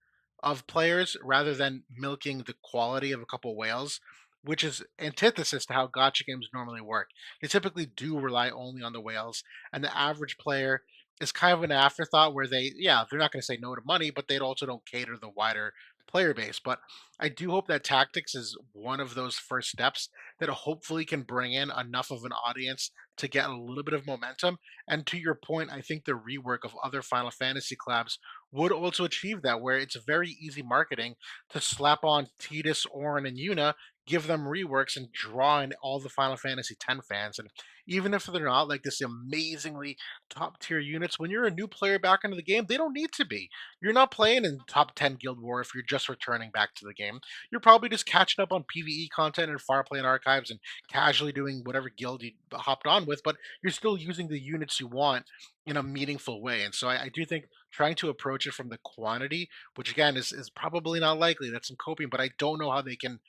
of players rather than milking the quality of a couple whales, which is antithesis to how gotcha games normally work. They typically do rely only on the whales, and the average player is kind of an afterthought where they're not going to say no to money, but they also don't cater to the wider player base. But I do hope that tactics is one of those first steps that hopefully can bring in enough of an audience to get a little bit of momentum. And to your point, I think the rework of other Final Fantasy collabs would also achieve that, where it's very easy marketing to slap on Tidus, Orin, and Yuna, give them reworks, and draw in all the Final Fantasy X fans. And even if they're not like this amazingly top tier units, when you're a new player back into the game, they don't need to be. You're not playing in top 10 Guild War if you're just returning back to the game. You're probably just catching up on PvE content and Farplane archives and casually doing whatever guild you hopped on with, but you're still using the units you want in a meaningful way. And so I do think trying to approach it from the quantity, which again is probably not likely, that's some coping, but I don't know how they can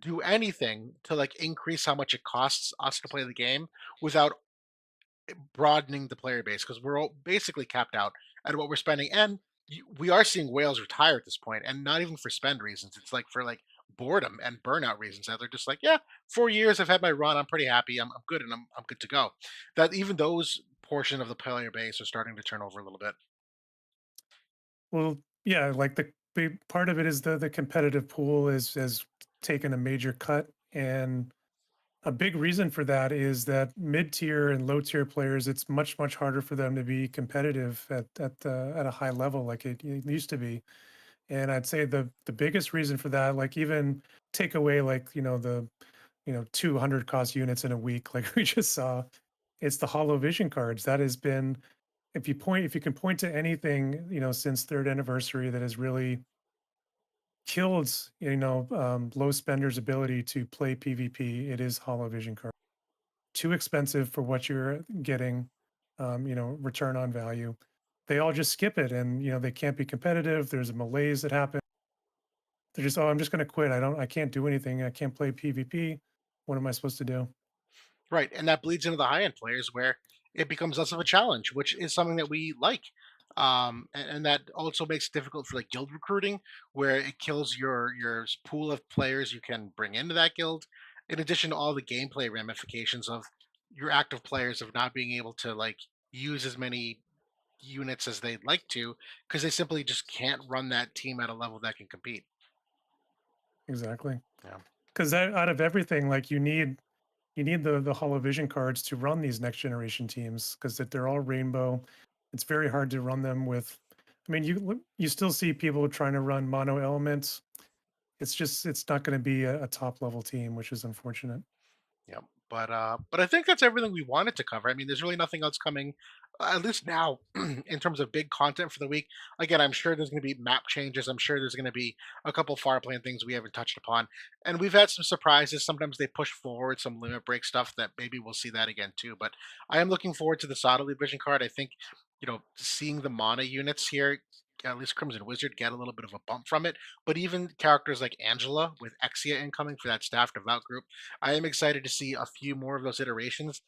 do anything to like increase how much it costs us to play the game without broadening the player base, because we're all basically capped out at what we're spending. And we are seeing whales retire at this point, and not even for spend reasons. It's like for like boredom and burnout reasons, that they're just like, yeah, 4 years I've had my run, I'm pretty happy, I'm good, and I'm good to go. That even those portion of the player base are starting to turn over a little bit. Well, yeah, like the big part of it is the competitive pool is has taken a major cut, and a big reason for that is that mid tier and low tier players, it's much harder for them to be competitive at a high level like it used to be. And I'd say the biggest reason for that, like even take away like the 200 cost units in a week, like we just saw, it's the hollow vision cards that has been, if you can point to anything since third anniversary that has really killed low spenders ability to play PvP, it is hollow vision cards. Too expensive for what you're getting, return on value. They all just skip it, and they can't be competitive. There's a malaise that happens. They're just, oh, I'm just going to quit. I can't do anything. I can't play PvP. What am I supposed to do? Right, and that bleeds into the high end players where it becomes less of a challenge, which is something that we like. And that also makes it difficult for like guild recruiting, where it kills your pool of players you can bring into that guild. In addition to all the gameplay ramifications of your active players of not being able to like use as many units as they'd like to, because they simply just can't run that team at a level that can compete. Exactly. Yeah. Because out of everything, like you need the hollow vision cards to run these next generation teams because that they're all rainbow. It's very hard to run them with. I mean, you still see people trying to run mono elements. It's not going to be a top level team, which is unfortunate. Yeah, but I think that's everything we wanted to cover. I mean, there's really nothing else coming, at least now, in terms of big content for the week. Again, I'm sure there's going to be map changes. I'm sure there's going to be a couple far plane things we haven't touched upon, and we've had some surprises. Sometimes they push forward some limit break stuff that maybe we'll see that again too. But I am looking forward to the Sadali vision card. I think seeing the mana units here. At least Crimson Wizard get a little bit of a bump from it, but even characters like Angela with Exia incoming for that staff devout group, I am excited to see a few more of those iterations.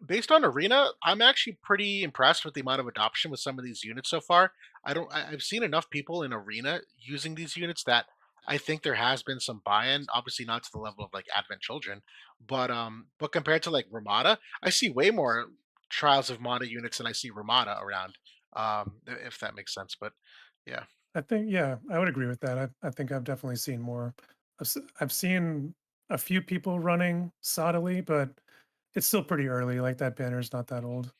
Based on Arena, I'm actually pretty impressed with the amount of adoption with some of these units so far. I've seen enough people in Arena using these units that I think there has been some buy-in. Obviously, not to the level of like Advent Children, but compared to like Ramada, I see way more Trials of Mana units than I see Ramada around. If that makes sense, but yeah. I think, yeah, I would agree with that. I think I've definitely seen more. I've seen a few people running Sadly, but it's still pretty early. Like that banner's not that old.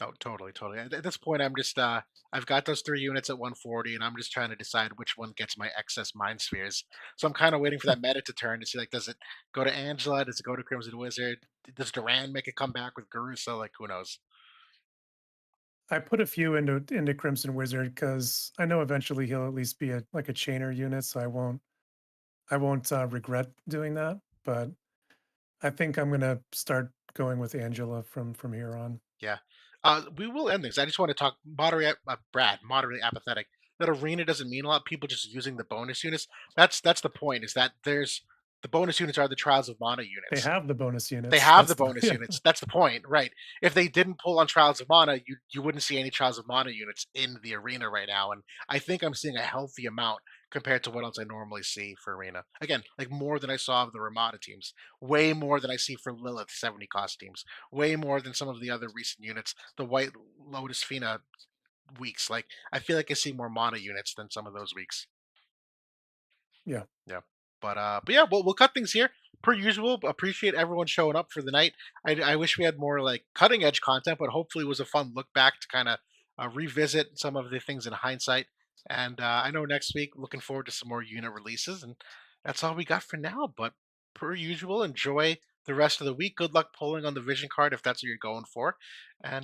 Oh, totally, totally. At this point, I'm just I've got those 3 units at 140, and I'm just trying to decide which one gets my excess mind spheres. So I'm kind of waiting for that meta to turn to see like, does it go to Angela? Does it go to Crimson Wizard? Does Duran make a comeback with Garusa? Like, who knows? I put a few into Crimson Wizard because I know eventually he'll at least be a like a chainer unit, so I won't regret doing that. But I think I'm gonna start going with Angela from here on. Yeah. We will end this. I just want to talk Brad, moderately apathetic. That arena doesn't mean a lot. People just using the bonus units. That's the point. Is that there's the bonus units are the Trials of Mana They units. have the bonus They units. have the That's the bonus yeah. units. That's the point, right? If they didn't pull on Trials of Mana, you wouldn't see any Trials of Mana units in the arena right now. And I think I'm seeing a healthy amount compared to what else I normally see for arena. Again, like more than I saw of the Ramada teams, way more than I see for Lilith 70 cost teams, way more than some of the other recent units, the White Lotus Fina weeks. Like I feel like I see more Mana units than some of those weeks. Yeah. But yeah, we'll cut things here per usual. Appreciate everyone showing up for the night. I wish we had more like cutting edge content, but hopefully it was a fun look back to kind of revisit some of the things in hindsight. And I know next week, looking forward to some more unit releases, and that's all we got for now. But per usual, enjoy the rest of the week. Good luck pulling on the vision card if that's what you're going for, and